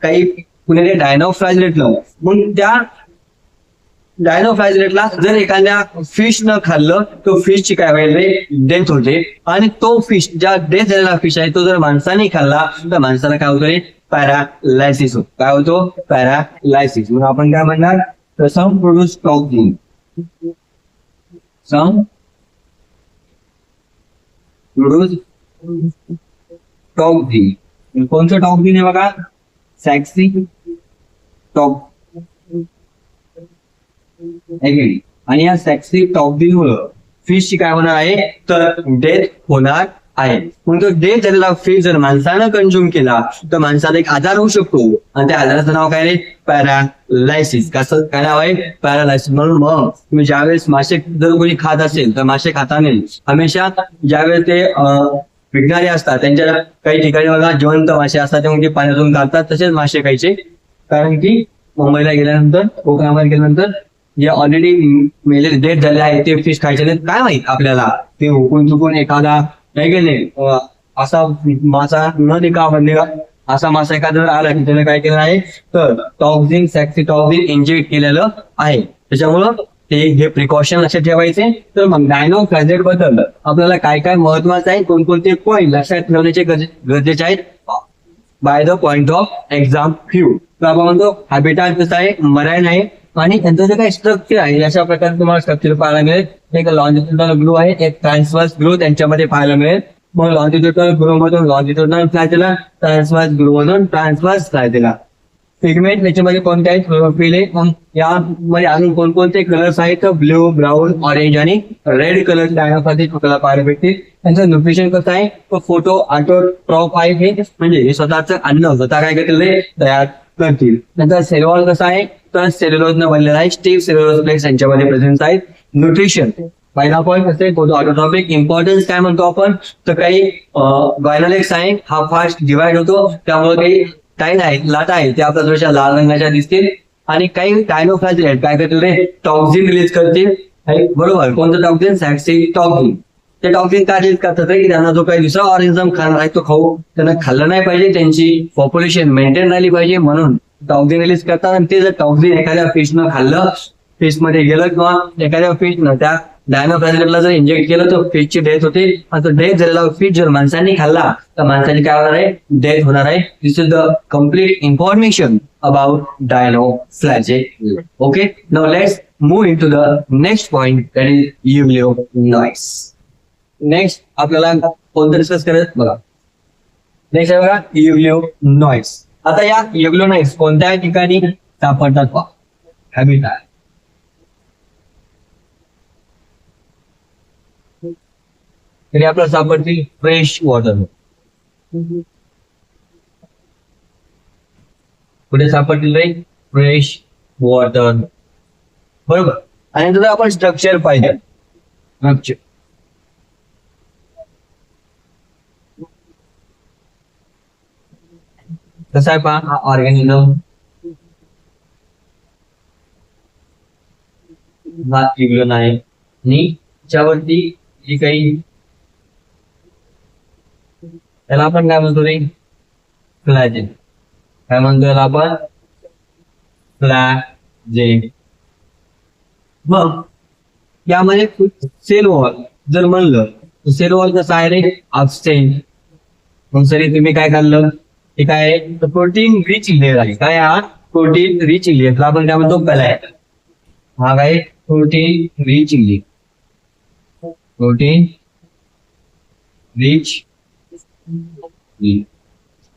काही कुणी डायनोफ्लॅजिलेटला, मग त्या डायनोफ्लॅजिलेटला जर एखाद्या फिश न खाल्लं तो फिशची काय होईल रे? डेथ होते. आणि तो फिश, ज्या डेथ झालेला फिश आहे तो जर माणसाने खाल्ला तर माणसाला काय होतं रे? पॅरालायसिस होतो. काय होतो? पॅरालायसिस. म्हणून आपण काय म्हणणार? तर सम प्रोड्यूस टॉक्झिन. सम प्रोड्यूस टॉक्झिन. कोणतं टॉक्झिन आहे बघा? सॅक्सिक टॉक्झिन. आणि या सॅक्सिक टॉक्झिन मुळे फिशची काय होणार आहे? तर डेथ होणार आहे. मग तो डेथ झालेला फिश जर माणसानं कंझ्युम केला तर माणसाला एक आजार होऊ शकतो, आणि त्या आजाराचं नाव काय रे? पॅरालायसिस. कसं काय नाव आहे? पॅरालायसिस. म्हणून मग तुम्ही ज्यावेळेस मासे जर कोणी खात असेल तर मासे खाताना हमेशा ज्यावेळेस ते विकणारे असतात त्यांच्या काही ठिकाणी बघा जिवंत मासे असतात, त्यामुळे ते पाण्यातून काढतात. तसेच मासे खायचे, कारण की मुंबईला गेल्यानंतर, कोकणामध्ये गेल्यानंतर जे ऑलरेडी मेले डेथ झाले आहे ते फिश खायचे नाहीत. काय माहित आपल्याला, ते हुकून चुकून एखादा नाही गेले असा मासा न निका असा मासा एखादा आला की त्याने काय केलं आहे? तर टॉक्झिन, सॅक्सिक टॉक्झिन इंजेक्ट केलेलं आहे. त्याच्यामुळं ते हे प्रिकॉशन लक्षात ठेवायचे. तर मग डायनोफ्लॅजिलेट बद्दल आपल्याला काय काय महत्वाचं आहे, कोणकोणते पॉईंट लक्षात ठेवण्याचे गरजेचे आहेत by the point of exam few. तर आपण म्हणतो हॅबिटाट कसं आहे? मरायन आहे. आणि त्यांचं जे काही स्ट्रक्चर आहे अशा प्रकारे तुम्हाला स्ट्रक्चर पाहायला मिळेल. एक लॉन्जिट्युडनल ग्रो आहे, एक ट्रान्सवर्स ग्रो त्यांच्यामध्ये पाहायला मिळेल. मग लॉन्जिट्युडनल ग्रो मधून लॉन्जिट्युडनल फ्लॅजिला, ट्रान्सवर्स ग्रो मधून ट्रान्सवर्स फ्लॅजिला. पिगमेंट याच्यामध्ये कोणते आहेत? क्लोरोफिल आहे. मग यामध्ये अजून कोणकोणते कलर्स आहेत? ब्ल्यू, ब्राऊन, ऑरेंज आणि रेड कलर डायनोफ्लॅजिलेट आपल्याला पाहायला भेटतील. त्यांचं न्यूट्रिशन कसं आहे? फोटो ऑटोट्रॉप आहे, हे म्हणजे हे स्वतःचं अन्न स्वतः काय करतील रे? तयार करतील. त्यांचा सेल वॉल कसा आहे? तर सेल्युलोज न बनलेला आहे. स्टिफ सेल्युलोज प्लेट्स यांच्यामध्ये प्रेझेंट आहेत. न्यूट्रिशन पहिला पॉईंट कसं? Photo autotrophic. इम्पॉर्टन्स काय म्हणतो आपण? तर काही गायनोलेक्स आहे, हा फास्ट डिवाइड होतो, त्यामुळे काही टाईन आहेत, लाटा आहेत, त्या आपल्या थोड्याशा लाल रंगाच्या दिसतील. आणि काही डायनोफ्लाजेलेट काय करतील रे, टॉक्झिन रिलीज करतील. बरोबर, कोणतं टॉक्झिन, सॅक्सिक टॉक्झिन. ते टॉक्झिन काय रिलीज करतात रे, की त्यांना जो काही दुसरा ऑर्गॅनिझम खाणार आहे तो खाऊ त्यांना खाल्लं नाही पाहिजे, त्यांची पॉप्युलेशन मेंटेन राहिली पाहिजे, म्हणून टॉक्झिन रिलीज करतात. आणि ते जर टॉक्झिन एखाद्या फिशनं खाल्लं, फिश मध्ये गेलं किंवा एखाद्या फिशनं त्या डायनोफ्लाजेलेटला जर इंजेक्ट केलं तर फिशची डेथ होते. आणि तो डेथ झालेला फिश जर माणसांनी खाल्ला तर माणसाची काय होणार आहे, डेथ होणार आहे. This is the complete information about dinoflagellate. Okay, now let's move into the next point, that is euglenoids. Next आपल्याला कोणतं डिस्कस करायचं बघा. नेक्स्ट आहे बघा युग्लिओनाइट्स. आता या युग्लिओनाइट्स कोणत्या ठिकाणी सापडतात पहा, हॅबिटॅट. तरी आपल्याला सापडतील फ्रेश वॉटर. कुठे सापडतील रे, फ्रेश वॉटर. बरोबर. आणि जर आपण स्ट्रक्चर पाहिजे, स्ट्रक्चर कसं आहे पहा, हा ऑर्गॅनिझम हा युग्लिओन आहे. आणि त्याच्यावरती जी काही त्याला आपण काय म्हणतो रे, फ्लॅजेल. काय म्हणतो याला आपण, फ्लॅजेल. मग यामध्ये सेल वॉल जर म्हणलं तर सेल वॉल कसं आहे रे, अब्सेंट. मग सरी तुम्ही काय खाल्लं, हे काय आहे, प्रोटीन रिच लेअर आहे. काय हा, प्रोटीन रिच लेअर. आपण काय म्हणतो पॅलेट. हा काय, protein rich layer, protein rich.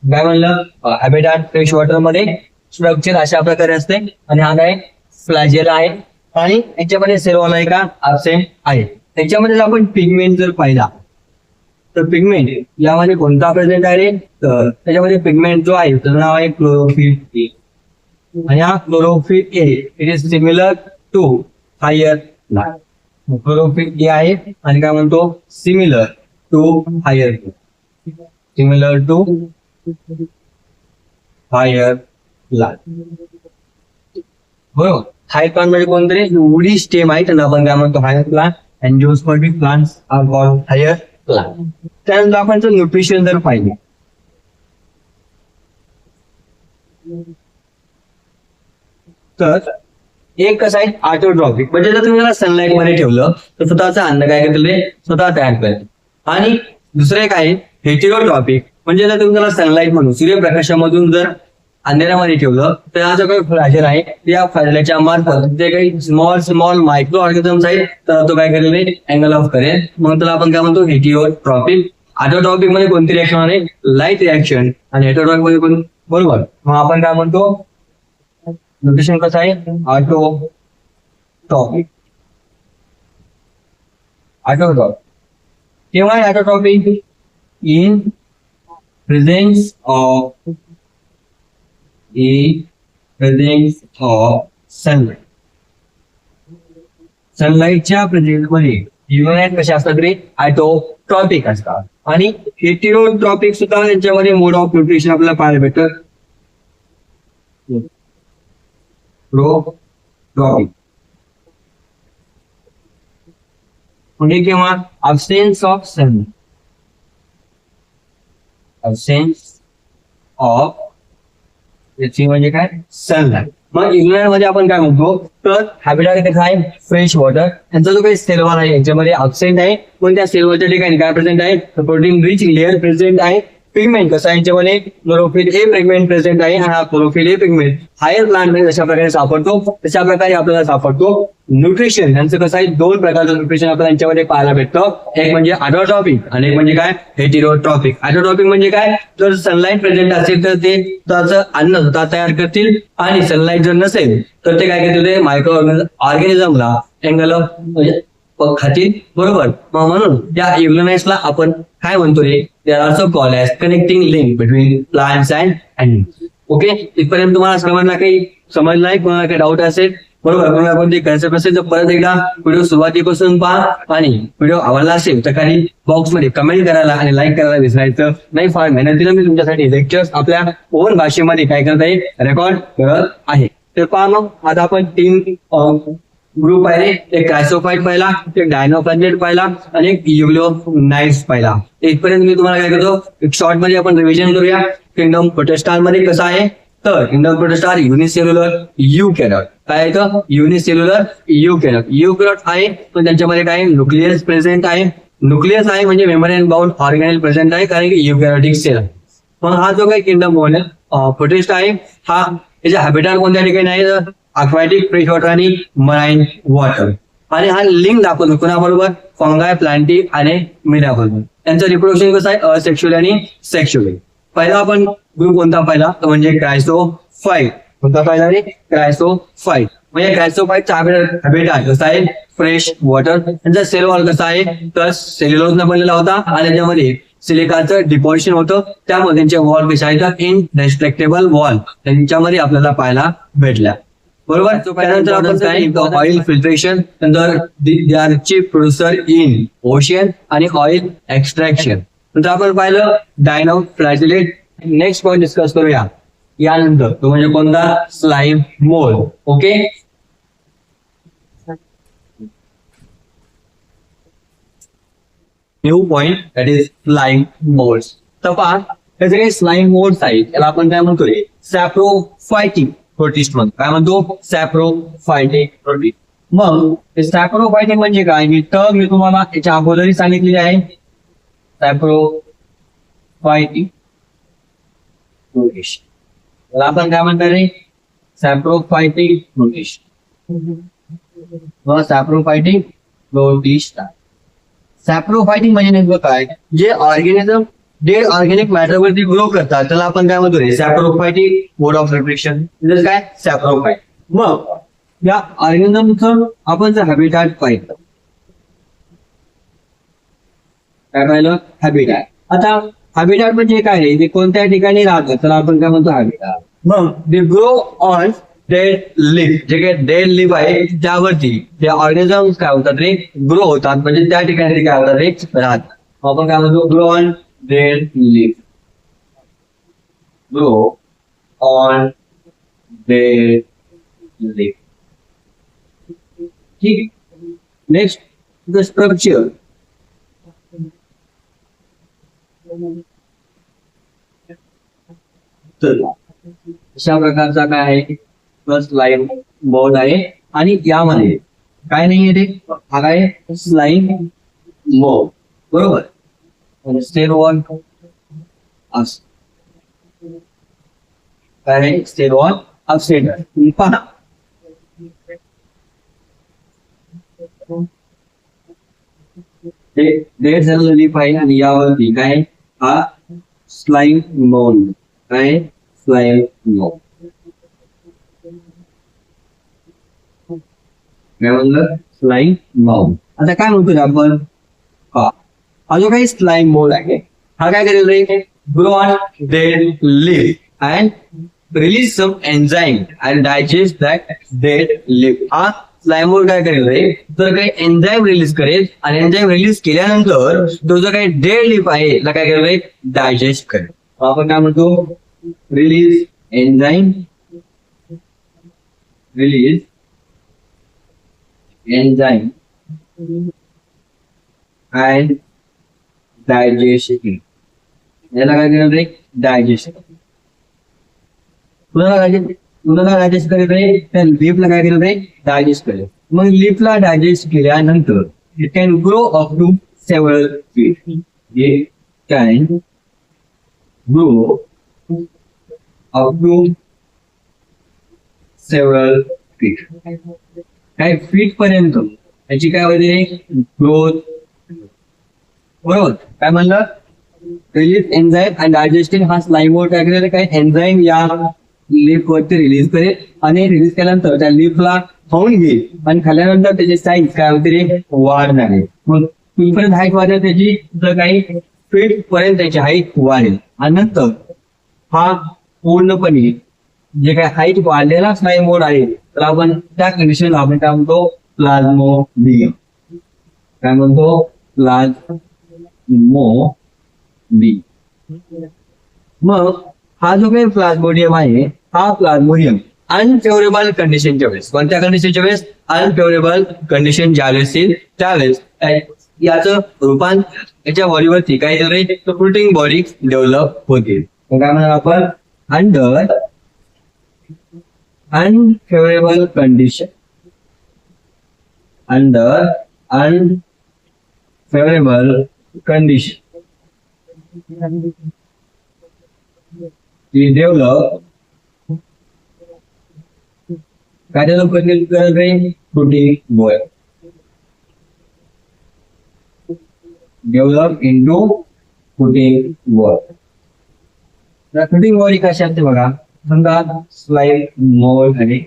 काय म्हणलं, हॅबिटॅट फ्रेश वॉटर मध्ये स्ट्रक्चर अशा प्रकारे असते. आणि हा काय, फ्लॅजेल आहे. आणि याच्यामध्ये सेल वॉल आहे का, अब्सेंट आहे. त्याच्यामध्ये आपण पिगमेंट जर पाहिला तर पिगमेंट यामध्ये कोणता प्रेझेंट आहे रे, तर त्याच्यामध्ये पिगमेंट जो आहे त्याचं नाव आहे क्लोरोफिल ए. आणि हा chlorophyll A it is similar to higher light. Chlorophyll A आहे आणि काय म्हणतो, similar to higher, similar to higher light. बरोबर. हायर प्लांट म्हणजे कोणतरी वुडी स्टेम आहे, त्यांना आपण काय म्हणतो, higher plant. Angiospermic plants are called higher plant. त्यानंतर आपण न्यूट्रिशन जर पाहिजे तर एक कसं आहे, ऑटोट्रॉपिक. म्हणजे जर तुम्ही त्याला सनलाईट मध्ये ठेवलं तर स्वतःचं अन्न काय करतील, स्वतः तयार करेल. आणि दुसरं एक आहे हेटेरोट्रॉपिक. म्हणजे जर तुम्ही त्याला सनलाईट म्हणून सूर्यप्रकाशामधून जर अंधेऱ्यामध्ये ठेवलं तर हा जो काही फ्लॅजेल आहे त्या फ्लॅजेलच्या मार्फत जे काही स्मॉल मायक्रो ऑर्गॅनिझम्स आहेत तर तो काय करेल, अँगल ऑफ करेल. मग त्याला आपण काय म्हणतो, हेटेरोट्रॉपिक. ऑटोट्रॉपिक मध्ये कोणती रिएक्शन आहे, लाईट रिएक्शन. आणि हेटेरोट्रॉपिक मध्ये कोण, बरोबर. मग आपण काय म्हणतो, न्यूट्रिशन कसं आहे, ऑटोट्रॉपिक. ऑटोट्रॉपिक केव्हा आहे, autotrophic in presence of sunlight. सनलाईटच्या प्रेझेन्स मध्ये युग्लिओनाइट कसे असतात रे, ऑटोट्रॉपिक असतात. आणि हेटेरोट्रॉपिक सुद्धा यांच्यामध्ये मोड ऑफ न्यूट्रिशन आपल्याला पाहायला भेटतं, प्रोट्रॉपिक. म्हणजे केव्हा, absence of sun, absence of याची म्हणजे काय, सनलाईट. मग इंग्लंड मध्ये आपण काय म्हणतो, तर हॅबिटॅट कसं आहे, फ्रेश वॉटर. यांचा जो काही सेल वॉल आहे याच्यामध्ये अब्सेंट आहे. पण त्या सेल वॉलच्या ठिकाणी काय प्रेझेंट आहे, प्रोटीन रिच लेअर प्रेझेंट आहे. पिगमेंट कसं आहे यांच्यामध्ये, क्लोरोफिल ए पिगमेंट प्रेझेंट आहे. हा क्लोरोफिल ए पिगमेंट हायर प्लांट मध्ये जशा प्रकारे सापडतो तशा प्रकारे आपल्याला सापडतो. न्यूट्रिशन यांचं कसं आहे, दोन प्रकारचं न्यूट्रिशन आपल्याला यांच्यामध्ये पाहायला भेटतं. एक म्हणजे ऑटोट्रॉपिक आणि एक म्हणजे काय, हेटेरोट्रॉपिक. ऑटोट्रॉपिक म्हणजे काय, जर सनलाईट प्रेझेंट असेल तर ते त्याचं अन्न स्वतः तयार करतील. आणि सनलाईट जर नसेल तर ते काय करतील, मायक्रो ऑर्गॅनिझमला अँगल ऑफ खातील. बरोबर. मग म्हणून या युग्लिओनाइट्सला आपण काय म्हणतो रे, they are also called as connecting link between plants and animals. Okay, इथपर्यंत तुम्हाला समजला, काही समजलाय, कोणाला काही डाऊट असेल बरोबर. म्हणून आपण ते करायचं असेल तर परत एकदा व्हिडिओ सुरुवातीपासून पहा आणि व्हिडिओ आवडला असेल तर काही बॉक्समध्ये कमेंट करायला आणि लाईक करायला विसरायचं नाही. फार मेहनतीनं मी तुमच्यासाठी लेक्चर्स आपल्या ओन भाषेमध्ये काय करत आहे, रेकॉर्ड करत आहे. तर पहा मग आता आपण 3 ग्रुप पाहिले. एक क्रायसोफाइट पाहिला, एक डायनोफ्लॅगेलेट पाहिला आणि एक युग्लोनाइट्स पाहिला. इथपर्यंत मी तुम्हाला काय करतो, एक शॉर्ट मध्ये आपण रिव्हिजन करूया. किंगडम प्रोटोस्टार मध्ये कसं आहे तर किंगडम प्रोटोस्टार युनिसेल्युलर युकॅरियोट. काय येतं, युनिसेल्युलर युकॅरियोट. युकॅरियोट आहे पण त्यांच्यामध्ये काय न्यूक्लियस प्रेझेंट आहे. न्यूक्लियस आहे म्हणजे मेम्ब्रेन बाउंड ऑर्गॅनेल प्रेझेंट आहे कारण की युकॅरियोटिक सेल आहे. मग हा जो काही किंगडम प्रोटिस्ट आहे हा याच्या हॅबिटाट कोणत्या ठिकाणी आहे, अक्वॅटिक, फ्रेश वॉटर आणि मराईन वॉटर. आणि हा लिंक दाखवतो कोणाबरोबर, फंगाय, प्लांटी आणि मिनरल. त्यांचं रिप्रोडक्शन कसं आहे, असेक्शुअल आणि सेक्शुअल. पहिला आपण ग्रुप कोणता पाहिला तर म्हणजे क्रायसोफाइट. कोणता पाहिला रे, क्रायसोफाइट. म्हणजे क्रायसोफाइटचा हॅबिटाट कसा आहे, फ्रेश वॉटर. त्यांचा सेल वॉल कसा आहे तर सेल्युलोजनं बनलेला होता आणि त्याच्यामध्ये सिलिकाचं डिपॉझिशन होतं. त्यामुळे त्यांचे वॉल कशा आहेत, इनडेस्ट्रक्टेबल वॉल त्यांच्यामध्ये आपल्याला पाहायला भेटल्या. बरोबर. त्यानंतर आपण काय ऑइल फिल्ट्रेशन, नंतर they are chief producer in ocean आणि ऑइल एक्स्ट्रॅक्शन. नंतर आपण पाहिलं डायनोफ्लॅगेलेट. नेक्स्ट पॉईंट डिस्कस करूया यानंतर, तो म्हणजे कोणता, slime mould. Okay. New point that is slime mould. तर पहा त्याचे काही स्लाइम मोल्ड आहेत त्याला आपण काय म्हणतोय, सॅप्रोफायटिक प्रोटिस्ट म्हणतो. काय म्हणतो, सॅप्रोफायटिक प्रोटिस्ट. मग सॅप्रोफायटिक म्हणजे काय, ही टर्म मी तुम्हाला याच्या अगोदरही सांगितलेली आहे. सॅप्रोफायटिक प्रोटिस्ट त्याला आपण काय म्हणतो रे, सॅप्रोफायटिक प्रोटिस्ट. सॅप्रोफायटिक प्रोटिस्ट. सॅप्रोफायटिक म्हणजे नेमकं काय, जे ऑर्गॅनिझम डेड ऑर्गॅनिक मॅटरवरती ग्रो करतात त्याला आपण काय म्हणतो रे, सॅप्रोफायटिक मोड ऑफ रिप्रोडक्शन. म्हणजे काय, सॅप्रोफाइट. मग या ऑर्गॅनिझमचं आपण जर हॅबिटॅट पाहिलं, काय पाहिलं, हॅबिटॅट. आता हॅबिटॅट म्हणजे काय आहे, ते कोणत्या ठिकाणी राहतात त्याला आपण काय म्हणतो, हॅबिटॅट. मग they grow on dead leaf. जे काही डेड लिफ आहे त्यावरती ते ऑर्गॅनिझम काय होतात रे, ग्रो होतात. म्हणजे त्या ठिकाणी काय होतात रे, राहतात. आपण काय म्हणतो, grow on dead leaf. Grow on dead leaf. ठीक. Next the structure. तर अशा प्रकारचा काय आहे, स्लाइम मोल्ड आहे. आणि यामध्ये काय नाहीये रे, हा काय स्लाइम मोल्ड. बरोबर. स्टेल वॉल काय आहे, स्टेल वॉल अपस्टेटर. पहा डेड झालेलं लीफ आहे आणि यावरती काय, हा स्लाइम मोल्ड. काय, स्लाइम मोल्ड. काय म्हणलं, स्लाइम मोल्ड. आता काय म्हणतो आपण, हा जो काही स्लाइम मोल्ड आहे हा काय करेल रे, grow on dead leaf and release some enzyme and digest that dead leaf. हा स्लाइम मोल्ड काय करेल रे, तर काही एन्झाइम रिलीज करेल आणि एन्झाइम रिलीज केल्यानंतर तो जो काही डेड लीफ आहे त्याला काय करेल रे, डायजेस्ट करेल. आपण काय म्हणतो, release enzyme, release enzyme and digestion. याला काय करेल रे, डायजेशन. पुन्हा डायजेस्ट करेल रे, त्या लीफला काय करेल रे, डायजेस्ट करेल. मग लीफला डायजेस्ट केल्यानंतर it can grow up to several feet. It can grow up to several feet. काय फीट पर्यंत याची काय होते, ग्रोथ. बरोबर. काय म्हणलं, रिलीज एन्झाइम अँड डायजेस्टिंग. हा स्लाइम मोल्ड काय करेल, काय एन्झाइम या लीफ वरती रिलीज करेल आणि रिलीज केल्यानंतर त्या लीफला खाऊन घेईल आणि खाल्ल्यानंतर त्याची साईज काय होते रे, वाढणार आहे. मग फीटपर्यंत हाईट वाढेल त्याची, तर काही फीट पर्यंत त्याची हाईट वाढेल आणि नंतर हा पूर्णपणे जे काही हाईट वाढलेला स्लाइम मोल्ड आहे तर आपण त्या कंडिशनला आपण काय म्हणतो, प्लाझ्मोडियम. काय म्हणतो, प्लाझ्मोडियम. मग हा जो काही प्लाझ्मोडियम आहे, हा प्लाझ्मोडियम अनफेवरेबल कंडिशनच्या वेळेस, कोणत्या कंडिशनच्या वेळेस, अनफेवरेबल कंडिशन ज्यावेळेस येईल त्यावेळेस याचं रूपांतर याच्या बॉडीवरती काय झालंय, फ्लोटिंग बॉडी डेव्हलप होतील. काय म्हणणार आपण, under unfavourable condition, under unfavourable condition develop काय डेव्हलप करणे, floating body develop into floating body. Floating body कशी असते बघा, समजा स्लाइम मोल्ड आहे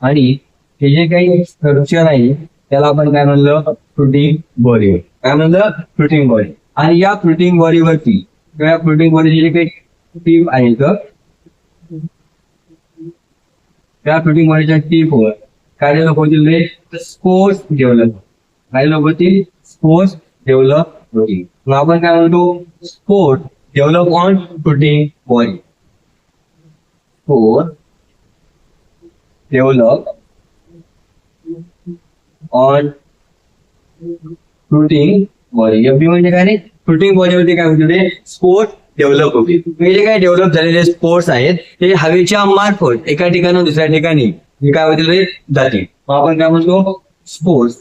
आणि हे जे काही स्ट्रक्चर आहे त्याला आपण काय म्हणलं, फ्लोटिंग बॉडी. काय म्हणलं, फ्लोटिंग बॉडी. आणि या फ्लोटिंग बॉडीवरती किंवा फ्लोटिंग बॉडीचे जे काही टीप आहे तर त्या फ्लोटिंग बॉडीच्या टीपवर काय डेव्हलप होतील रे, स्पोर्स डेव्हलप. काय डेव्हलप होतील, स्पोर्स डेव्हलप होतील. मग आपण काय म्हणतो, spores develop on floating body. Spores develop on floating body. FB म्हणजे काय रे, फ्लोटिंग बॉडीवरती काय होते, स्पोर्स डेव्हलप होतील. हे जे काही डेव्हलप झालेले स्पोर्स आहेत ते हवेच्या मार्फत एका ठिकाणी दुसऱ्या ठिकाणी हे काय होतील रे, जातील. मग आपण काय म्हणतो, स्पोर्स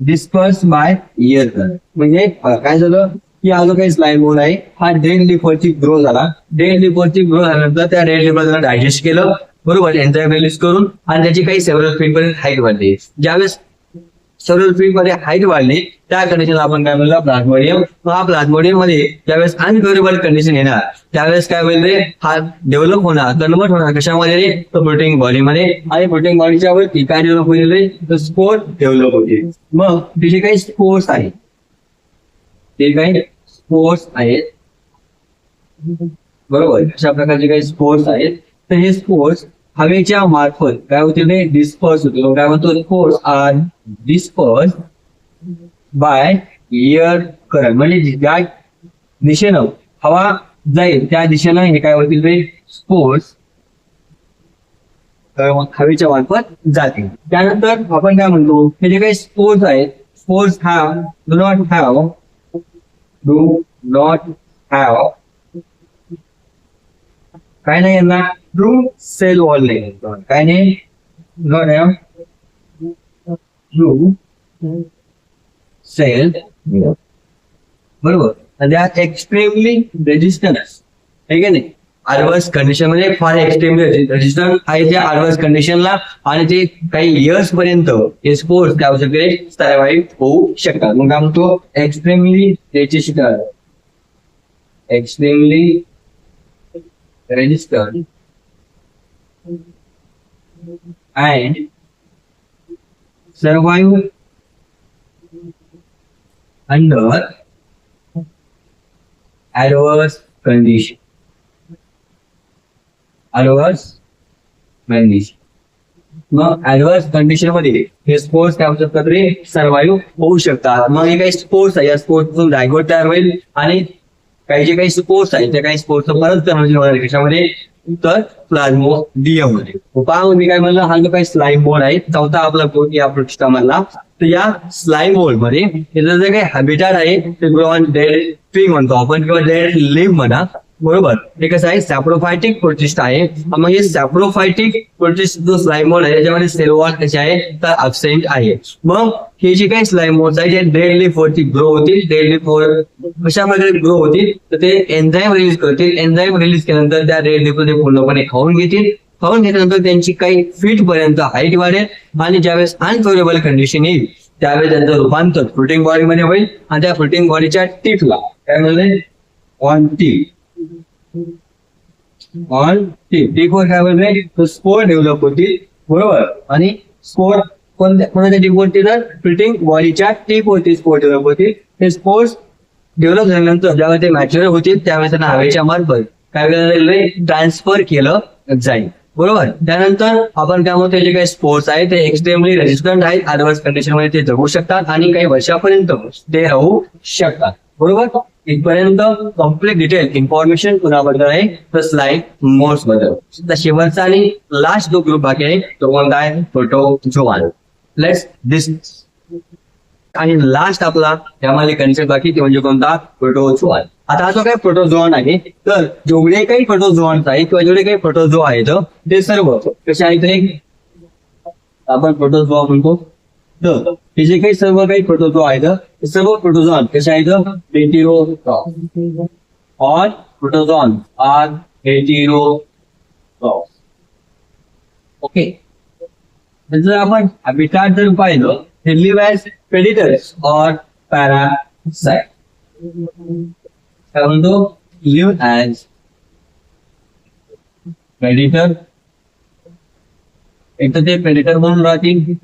डिस्पर्स बाय एअर. म्हणजे काय झालं की हा जो काही स्लाइम मोड आहे हा डेड लीफवरती ग्रो झाला. डेड लीफवरती ग्रो झाल्यानंतर त्या डेड लीफला डायजेस्ट केलं, बरोबर, एन्झाईम रिलीज करून, आणि त्याची काही सेव्हरल फीट पर्यंत हाईट वाढली. ज्यावेळेस सेव्हरल फीट मध्ये हाईट वाढली त्या कंडिशनला आपण काय म्हणलं, प्लाझ्मोडियम. हा प्लाझ्मोडियम मध्ये ज्यावेळेस अनफेवरेबल कंडिशन येणार त्यावेळेस काय होईल रे, हा डेव्हलप होणार, कन्वर्ट होणार कशामध्ये रे, तर फ्लोटिंग बॉडीमध्ये. आणि फ्लोटिंग बॉडीच्या वरती काय डेव्हलप होईल रे, तर स्पोर्स डेव्हलप होतील. मग ते जे काही स्पोर्स आहेत ते काही स्पोर्स आहेत, बरोबर, अशा प्रकारचे काही स्पोर्स आहेत. तर हे स्पोर्स हवेच्या मार्फत काय होतील रे, डिस्पर्स होतील. काय म्हणतो, spores are disperse by air current. म्हणजे ज्या दिशेनं हवा जाईल त्या दिशेनं हे काय होतील रे, स्पोर्स हवेच्या मार्फत जातील. त्यानंतर आपण काय म्हणतो, हे जे काही स्पोर्स आहेत, स्पोर्स डू नॉट हॅव काय नाही यांना ट्रू सेल वॉल नाही. काय नाही, नॉट हॅव ट्रू सेल, बरोबर. दे आर एक्स्ट्रीमली रेजिस्टन्स, ठीक आहे नाही, ऍडव्हर्स कंडिशन मध्ये फार एक्स्ट्रीमली रेजिस्टन्स आहे त्या ऍडव्हर्स कंडिशनला. आणि ते काही इयर्स पर्यंत हे स्पोर्स काय होऊ शकते, सर्वाइव्ह होऊ शकतात. मग काय म्हणतो, extremely resistance, extremely resistance and survive under adverse condition. Adverse condition. मग ऍडव्हर्स कंडिशन मध्ये हे स्पोर्ट्स काय होऊ शकतात रे, सर्वाइव्ह होऊ शकतात. मग हे काही स्पोर्ट्स आहे, या स्पोर्ट्स पासून डायगोट तयार होईल आणि काही जे काही स्पोर्ट्स आहेत त्या काही स्पोर्ट्स परत कन्व्हर्जन होणार कशामध्ये, तर प्लाझ्मोडियम मध्ये. पहा मी काय म्हणलं, हा जो काही स्लाइम मोड आहे चौथा आपला कोड या पृष्ठामधला. तर या स्लाइम मोड मध्ये त्याचं जे काही हॅबिटाट आहे ते ग्रो ऑन डेड ट्री म्हणतो आपण किंवा डेड लिव्ह म्हणा, बरोबर. हे कसं आहे, सॅप्रोफायटिक प्रोटिस्ट आहे. मग हे सॅप्रोफायटिक प्रोटिस्ट जो स्लाइम मोड आहे त्याच्यामध्ये सेल वॉल कसे आहे तर अब्सेंट आहे. मग हे जे काही स्लाइम मोड्स आहे ते डेड लीफ वरती ग्रो होतील. डेड लीफ वर कशा प्रकारे ग्रो होतील तर ते एन्झाईम रिलीज करतील. एन्झाईम रिलीज केल्यानंतर त्या डेड लीफ ते पूर्णपणे खाऊन घेतील. खाऊन घेतल्यानंतर त्यांची काही फीट पर्यंत हाईट वाढेल आणि ज्यावेळेस अनफेवरेबल कंडिशन येईल त्यावेळेस त्यांचं रूपांतर फ्लोटिंग बॉडी मध्ये होईल. आणि त्या फ्लोटिंग बॉडीच्या टिपला काय म्हणते, ऑन टिप, ऑन टिपवर काय म्हणते, स्पोर डेव्हलप होतील, बरोबर. आणि स्पोर कोणाच्या टिप वरती तर फ्लोटिंग बॉडीच्या टिप वरती स्पोर डेव्हलप होतील. हे स्पोर्स डेव्हलप झाल्यानंतर ज्यावेळेस ते मॅच्युअर होतील त्यावेळेस त्यांना हवेच्या मार्फत काय केलं ट्रान्सफर केलं जाईल. बरोबर. त्यानंतर आपण काय म्हणतो जे काही स्पोर्स आहे ते एक्स्ट्रीमली रेजिस्टंट आहेत, अदरवाइज कंडिशन मध्ये ते जगू शकतात आणि काही वर्षापर्यंत ते राहू शकतात. बरोबर. इथपर्यंत कम्प्लीट डिटेल इन्फॉर्मेशन कुणाबद्दल आहे तर स्लाइड मोड्स बद्दल. शेवटचा आणि लास्ट जो ग्रुप बाकी आहे तो कोणता आहे, प्रोटोझोआ. लेट्स दिस. आणि लास्ट आपला त्यामध्ये कन्सेप्ट बाकी ते म्हणजे कोणता, प्रोटोझोआ. आता हा जो काही प्रोटोझोआ आहे तर जेवढे काही प्रोटोझोआन्स आहेत किंवा जेवढे काही प्रोटोझोआ आहेत ते सर्व कसे आहेत, आपण प्रोटोझोआ म्हणतो. तर हे जे काही सर्व काही प्रोटोझोआ आहेत ते सर्व प्रोटोझोआ कसे आहेत, heterotroph. All protozoa are heterotroph. Okay. जर आपण हॅबिटॅट जर पाहिलं ते लिव्ह ॲज प्रेडिटर्स और पॅरासाइट. काय म्हणतो, लिव्ह ॲज प्रेडिटर, एक तर ते प्रेडिटर म्हणून राहतील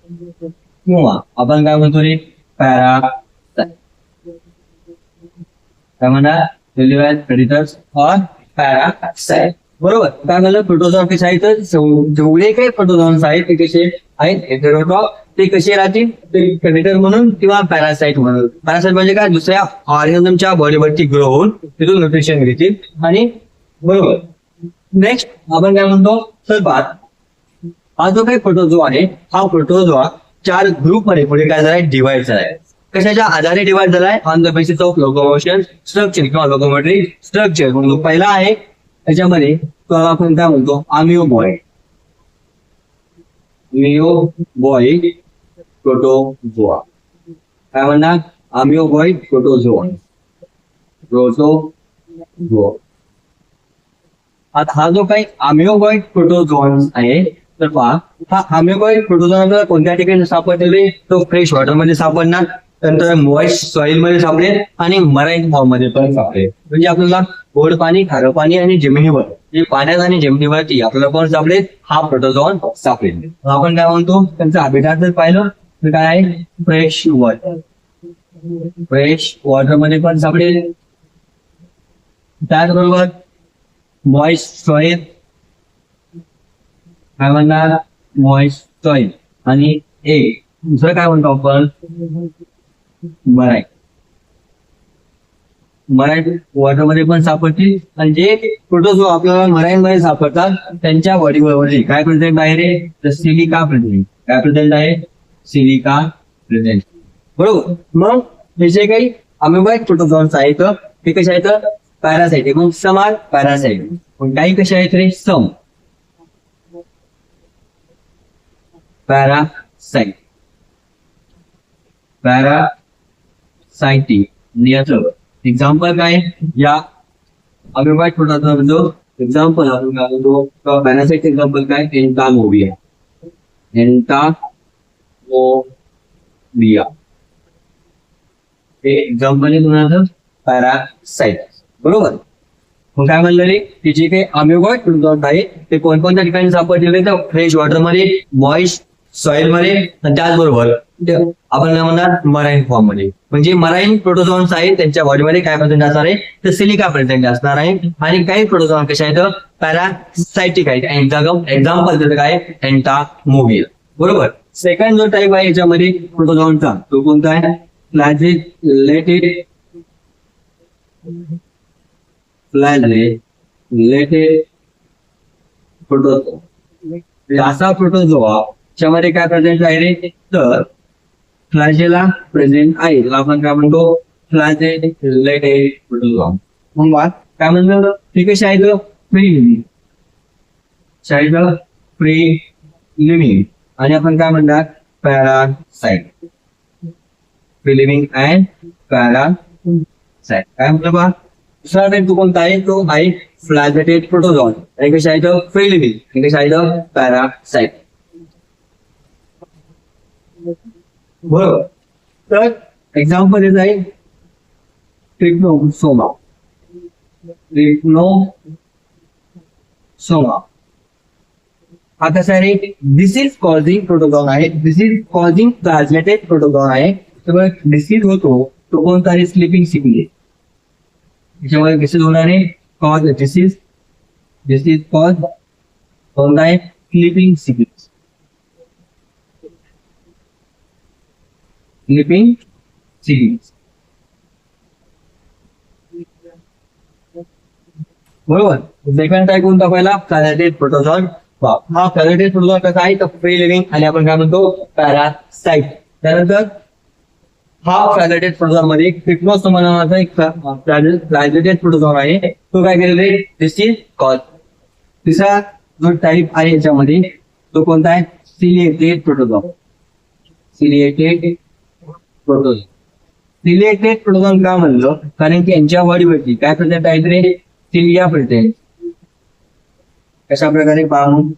किंवा आपण काय म्हणतो रे, पॅरासाइट. काय म्हणा, लिव्ह ॲज प्रेडिटर्स और पॅरासाइट. बरोबर. काय म्हणलं, प्रोटोझोआ कसे आहेत, जेवढे काही प्रोटोझोआन्स आहेत ते कसे आहेत हेटेरोट्रॉफ. ते कसे राहतील, ते प्रेडेटर म्हणून किंवा पॅरासाइट म्हणून. पॅरासाइट म्हणजे काय, दुसऱ्या ऑर्गॅनिझमच्या बॉडीवरती ग्रो होऊन तिथून न्यूट्रिशन घेतील. आणि बरोबर. नेक्स्ट आपण काय म्हणतो, सर्वात हा जो काही प्रोटोझोआ आहे हा प्रोटोझोआ 4 ग्रुप मध्ये पुढे काय झालाय, डिवाइड झालाय. कशाच्या आधारे डिवाइड झालाय, on the basis of locomotion structure किंवा लोकोमोटरी स्ट्रक्चर. म्हणून पहिला आहे त्याच्यामध्ये तो आपण काय म्हणतो, अमिओबॉइड. अमिओबॉइड प्रोटोझोआ. काय म्हणणार, अमिओबॉइड प्रोटोझोआ. प्रोटोझोआ. आता हा जो काही अमिओबॉइड प्रोटोझोआ आहे तर पहा, हा अमिओबॉइड प्रोटोझोआ कोणत्या ठिकाणी सापडलेले, तो फ्रेश वॉटर मध्ये सापडणार, नंतर मॉइस्ट सॉइल मध्ये सापडेल आणि मराईन फॉर्म मध्ये पण सापडेल. म्हणजे आपल्याला गोड पाणी, खारं पाणी आणि जमिनीवर, जे पाण्यात आणि जमिनीवरती आपल्याला कोण सापडेल, हा प्रोटोझोआ सापडेल. आपण काय म्हणतो, त्यांचं हॅबिटॅट जर पाहिलं तर काय आहे, फ्रेश वॉटर. फ्रेश वॉटर मध्ये पण सापडेल. त्याचबरोबर मॉइस्ट सॉइल, काय म्हणणार, मॉइस्ट सॉइल. आणि एक दुसरं काय म्हणतो आपण, मराईन. मराईन वॉटर मध्ये पण सापडतील. आणि जे प्रोटोझोआ आपल्याला मराईन मध्ये सापडतात त्यांच्या बॉडीवरती काय प्रेझेंट आहे रे, तर सिलिका प्रेझेंट. काय प्रेझेंट आहे, सिलिका प्रेझेंट. बरोबर. मग हे जे काही अमिओबॉइड प्रोटोझोआन्स आहेत ते कसे आहेत, पॅरासाइट. मग समान पॅरासाइट. पण काही कसे आहेत रे, सम पॅरासाइट. पॅरासाइटिक. याचं एक्झाम्पल काय, या अमिओबॉइड प्रोटोझोआ जो एक्झाम्पल आपण काय म्हणतो, पॅरासाइट एक्झाम्पल काय, एंटामोबिया. एंटामोबिया हे एक्झाम्पल आहे तुम्हाला पॅरासाइट. बरोबर. मग काय म्हणलं रे, की जे काही अमिओबॉइड प्रोटोझोआ आहे ते कोणकोणत्या ठिकाणी सापडलेले, तर फ्रेश वॉटर मध्ये, मॉइस्ट सॉइल मध्ये, आणि त्याचबरोबर आपण काय म्हणणार, मराईन फॉर्म मध्ये. म्हणजे मराईन प्रोटोझोआन्स आहेत त्यांच्या बॉडीमध्ये काय प्रेझेंट असणार आहे, तर सिलिका प्रेझेंट असणार आहे. आणि काही प्रोटोझोआ कसे आहेत, पॅरासाइटिक आहेत. एक्झाम्पल त्याचं काय, एंटामोबिया. बरोबर. सेकंड जो टाईप आहे याच्यामध्ये प्रोटोझोआचा तो कोणता आहे, फ्लॅजेलेटेड. फ्लॅजेलेटेड प्रोटोझोआ. असा प्रोटोझोआ त्यामध्ये काय प्रेझेंट आहे रे, तर फ्लॅजेला प्रेझेंट आहे. आपण काय म्हणतो, फ्लॅजेलेटेड प्रोटोझोआ. मग काय म्हणतो, ते कसे आहेत, फ्री लिव्हिंग. आणि आपण काय म्हणणार, parasite. Free living and parasite. काय म्हणतो बा, दुसरा टाईप तो कोणता आहे, तो आहे फ्लॅजेलेटेड प्रोटोझोआ. आणि कसे आहेत, फ्री लिव्हिंग. आणि कसे आहेत, पॅरासाइट. बरोबर. तर एक्झाम्पल येत आहे ट्रिप्नोसोमा. ट्रिप्नोसोमा हा कसा आहे, डिसीज कॉझिंग प्रोटोझोआ आहे. डिसीज कॉझिंग फ्लॅजेलेटेड प्रोटोझोआ आहे. तर डिसीज होतो तो कोणता आहे, स्लीपिंग सिकनेस. त्याच्यामध्ये डिसीज होणार आहे कॉज डिसीज कॉज कोणता आहे क्लिपिंग सिक्वेन्स बरोबर. सेकंड टाईप कोणता पहिला पॅरासाइट प्रोटोझोआ. हा पॅरासाइट प्रोटोझोआ कसा आहे तर फ्री लिव्हिंग आणि आपण काय म्हणतो पॅरासाइट. त्यानंतर हा पॅरासाइट प्रोटोझोआ मध्ये क्रिप्टोसोमा नावाचा एक पॅरासाइट प्रोटोझोआ आहे. तो काय करेल डिसीज कॉज. तिसरा जो टाईप आहे याच्यामध्ये तो कोणता आहे सिलिएटेड प्रोटोझोआ. सिलिएटेड प्रोटोझोआ का म्हणलं कारण की यांच्या बॉडीवरती काय प्रेझेंट आहेत रे सिलिया प्रेझेंट. कशा प्रकारे पाहून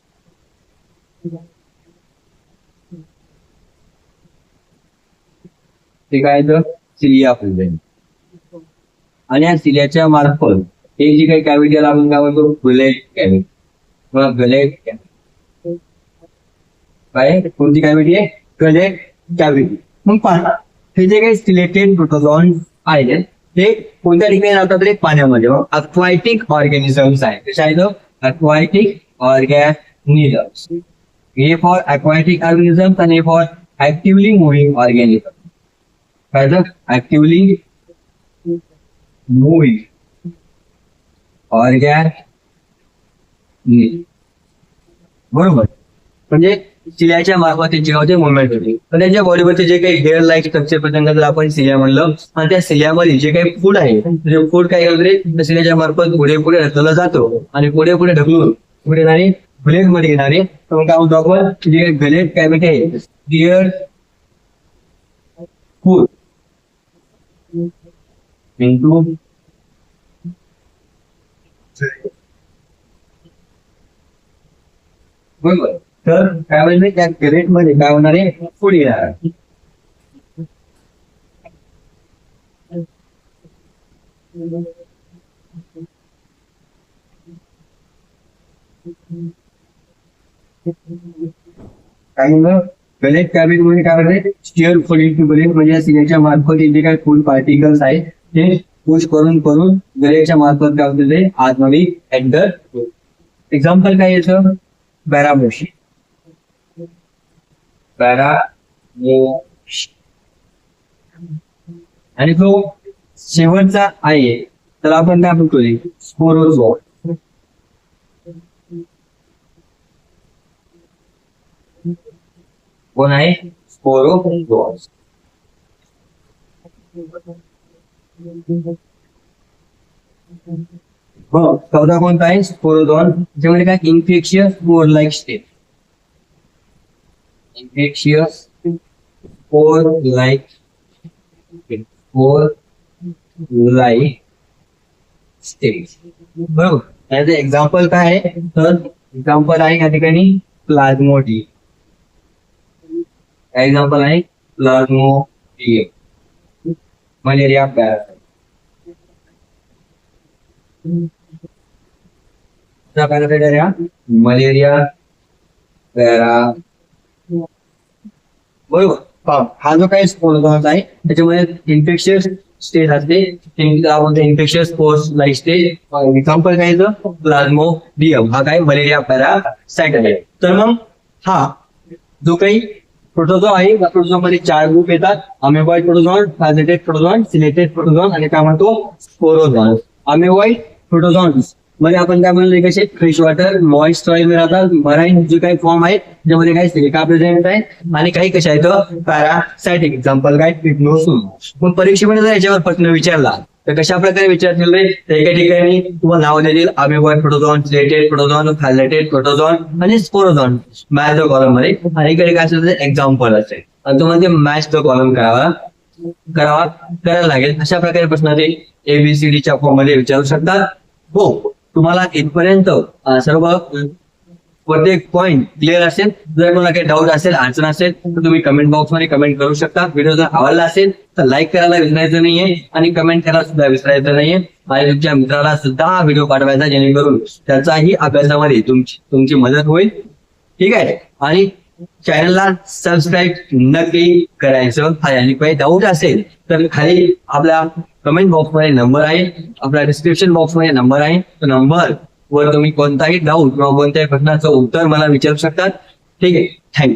ते काय तर सिलिया प्रेझेंट. आणि या सिलियाच्या मार्फत हे जी काही कॅव्हिटी आपण काय म्हणतो गलेट कॅव्हिटी. गलेट कॅव्हिटी काय कोणती कॅव्हिटी आहे गलेट कॅव्हिटी. मग पहा हे जे काही सिलेक्टेड प्रोटोझोआ आहेत ते कोणत्या ठिकाणी राहतात रे पाण्यामध्ये. अक्वाटिक ऑर्गॅनिझम्स आहे. कशा आहेत aquatic organisms. A for aquatic organisms आणि A for actively moving organism. काय तर ऍक्टिव्हली मुव्हिंग ऑर्गॅनिझम बरोबर. म्हणजे सिलियाच्या मार्फत त्यांची गावचे मुवमेंट होते. तर त्यांच्या बॉडीवरचे जे काही हेअर लाईक स्ट्रक्चर प्रसंग जर आपण सिलिया म्हणलं आणि त्या सिलियामध्ये जे काही फूड आहे ते फूड काय करते सिलियाच्या मार्फत पुढे पुढे ढकलला जातो आणि पुढे पुढे ढकलून पुढे येणारे ब्लेड मध्ये येणारे तर काय म्हणतो आपण जे काही गलेट कॅव्हिटी आहे डिअर फूड इंटू बरोबर. तर काय म्हणजे त्या गलेट मध्ये काय होणार आहे फूड येणार. काय म्हणलं गलेट कॅव्हिटी म्हणजे काय म्हणजे स्टिअर फूड इंटू गलेट म्हणजे सिलियाच्या मार्फत जे काही फूड पार्टिकल्स आहेत ते पुश करून करून गलेटच्या मार्फत काय होते ते आतमध्ये एंटर. एक्झाम्पल काय याचं पॅरामोशी. आणि जो शेवटचा आहे तर आपण काय म्हणतो स्पोरोझोआ. कोण आहे स्पोरोझोआ. हो चौदा कोणता आहे स्पोरोझोआ. त्याच्यामध्ये काय infectious spore like state. Infectious spore like state बरोबर. त्याचं एक्झाम्पल काय आहे तर एक्झाम्पल आहे या ठिकाणी प्लाझ्मोडियम. एक्झाम्पल आहे प्लाझ्मोडियम. Malaria parasite. पॅरासाइट आहे मलेरिया पॅरा बरोबर. हा जो काही स्पोरोझोआ आहे त्याच्यामध्ये इन्फेक्शियस स्टेज असते infectious spores like stage. Example काय प्लाझ्मोडियम हा काय मलेरिया पॅरासाइट आहे. तर मग हा जो काही प्रोटोझोआ आहे त्या प्रोटोझोआ मध्ये 4 ग्रुप येतात. अमेबॉइड प्रोटोझोआ, पॅरासाइटेड प्रोटोझोआ, सिलेक्टेड प्रोटोझोआ आणि काय म्हणतो स्पोरोझोआ. अमेबॉइड प्रोटोझोआ मध्ये आपण काय म्हणलं कसे फ्रेश वॉटर मॉइस्ट सॉइल राहतात. मराईन जे काही फॉर्म आहेत त्यामध्ये काही सिलिका प्रेझेंट आहे आणि काही कशा आहेत पॅरासाइटिक. एक्झाम्पल काय ट्रिप्नोसोमा. मग परीक्षेमध्ये जर याच्यावर प्रश्न विचारला तर कशा प्रकारे विचारतील रे एका ठिकाणी तुम्हाला नाव देतील अमेबॉइड प्रोटोझोआ, सिलेक्टेड प्रोटोझोआ, पॅरासाइटेड प्रोटोझोआ आणि स्पोरोझोआ मॅच द कॉलम मध्ये. आणि इकडे काय असेल एक्झाम्पल असेल आणि तुम्हाला मॅच द कॉलम करायला लागेल. अशा प्रकारे प्रश्न ते एबीसीडीच्या फॉर्म मध्ये विचारू शकतात. हो तुम्हाला इथपर्यंत सर्व प्रत्येक पॉईंट क्लिअर असेल. जर कोणाला काही डाऊट असेल अडचण असेल तर तुम्ही कमेंट बॉक्स मध्ये कमेंट करू शकता. व्हिडिओ जर आवडला असेल तर लाईक करायला विसरायचं नाहीये आणि कमेंट करायला सुद्धा विसरायचं नाहीये. आणि तुमच्या मित्राला सुद्धा हा व्हिडिओ पाठवायचा जेणेकरून त्याचाही अभ्यासामध्ये तुमची मदत होईल. ठीक आहे. आणि चॅनलला सबस्क्राईब नक्की करायचं आहे. आणि काही डाऊट असेल तर खाली आपल्या कमेंट बॉक्समध्ये नंबर आहे, आपल्या डिस्क्रिप्शन बॉक्समध्ये नंबर आहे. तो नंबर वर तुम्ही कोणताही डाऊट किंवा कोणत्याही प्रश्नाचं उत्तर मला विचारू शकतात. ठीक आहे, थँक्यू.